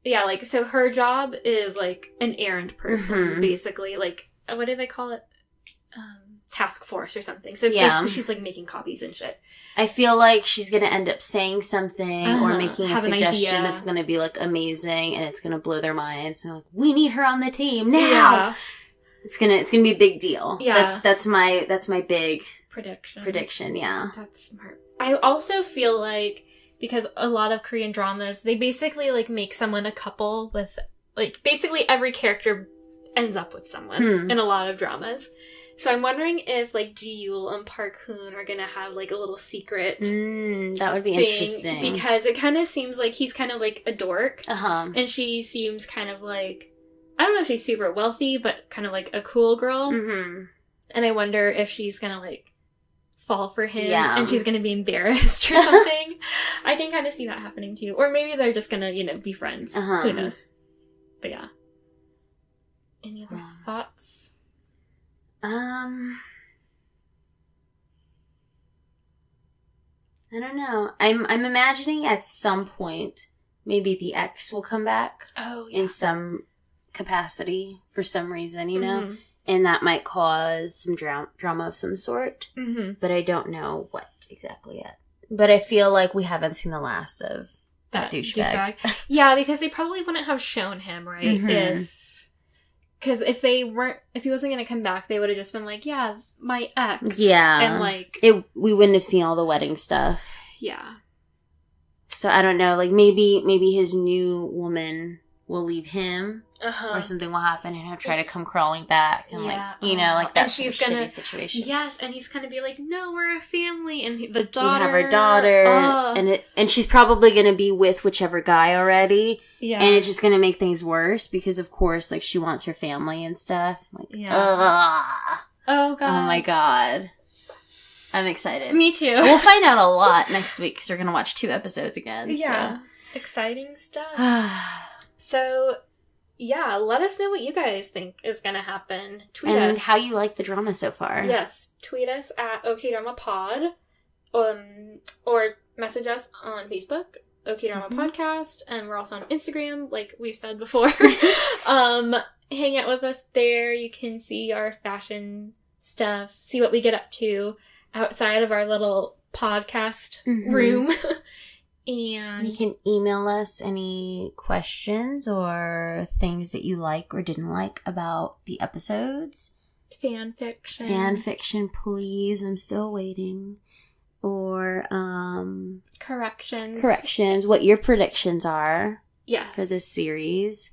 yeah, like, so her job is, like, an errand person, basically. Like, what do they call it? Task force or something. So basically she's, like, making copies and shit. I feel like she's going to end up saying something or making a suggestion that's going to be, like, amazing, and it's going to blow their minds. And like, we need her on the team now. Yeah. It's gonna be a big deal. Yeah. That's my big prediction. Yeah. That's smart. I also feel like, because a lot of Korean dramas, they basically, like, make someone a couple with, like, basically every character ends up with someone in a lot of dramas. So I'm wondering if, like, Ji-Yul and Park Hoon are gonna have, like, a little secret that would be interesting. Because it kind of seems like he's kind of, like, a dork. And she seems kind of, like, I don't know if she's super wealthy, but kind of, like, a cool girl. And I wonder if she's gonna, like, fall for him and she's gonna be embarrassed or something. I can kind of see that happening, too. Or maybe they're just gonna, you know, be friends. Who knows? But, yeah. Any other thoughts? I don't know. I'm imagining at some point maybe the ex will come back. In some capacity for some reason, you know? And that might cause some drama of some sort. But I don't know what exactly yet. But I feel like we haven't seen the last of that douchebag. Yeah, because they probably wouldn't have shown him, right? Because if he wasn't going to come back, they would have just been like, yeah, my ex. Yeah. And, like, we wouldn't have seen all the wedding stuff. Yeah. So I don't know, like, maybe his new woman will leave him. Or something will happen and he'll try to come crawling back. And, like, you know, like, that's a shitty situation. Yes, and he's going to be like, no, we're a family. And the daughter. We have our daughter. And she's probably going to be with whichever guy already. Yeah. And it's just going to make things worse because, of course, like, she wants her family and stuff. Like, ugh. Oh, God. Oh, my God. I'm excited. Me too. We'll find out a lot next week because we're going to watch 2 episodes again. Yeah. So. Exciting stuff. So, yeah, let us know what you guys think is going to happen. Tweet us. And how you like the drama so far. Yes. Tweet us at OKDramaPod. Or message us on Facebook. OK Drama Podcast, and we're also on Instagram, like we've said before. Hang out with us there. You can see our fashion stuff, see what we get up to outside of our little podcast room. And you can email us any questions or things that you like or didn't like about the episodes. Fan fiction. Fan fiction, please. I'm still waiting. Or corrections, what your predictions are for this series.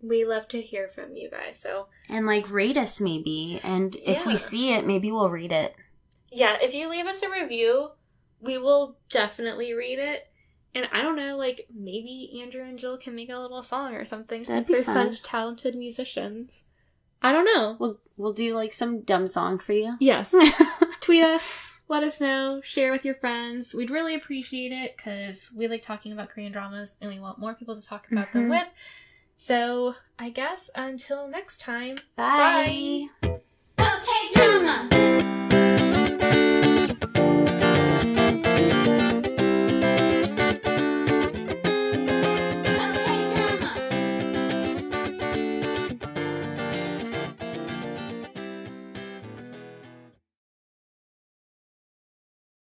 We love to hear from you guys, so. And, like, rate us maybe, and if we see it, maybe we'll read it. Yeah, if you leave us a review, we will definitely read it. And I don't know, like, maybe Andrew and Jill can make a little song or something since they're such talented musicians. I don't know. We'll do, like, some dumb song for you. Yes. Tweet us. Let us know. Share with your friends. We'd really appreciate it because we like talking about Korean dramas and we want more people to talk about them with. So, I guess until next time. Bye.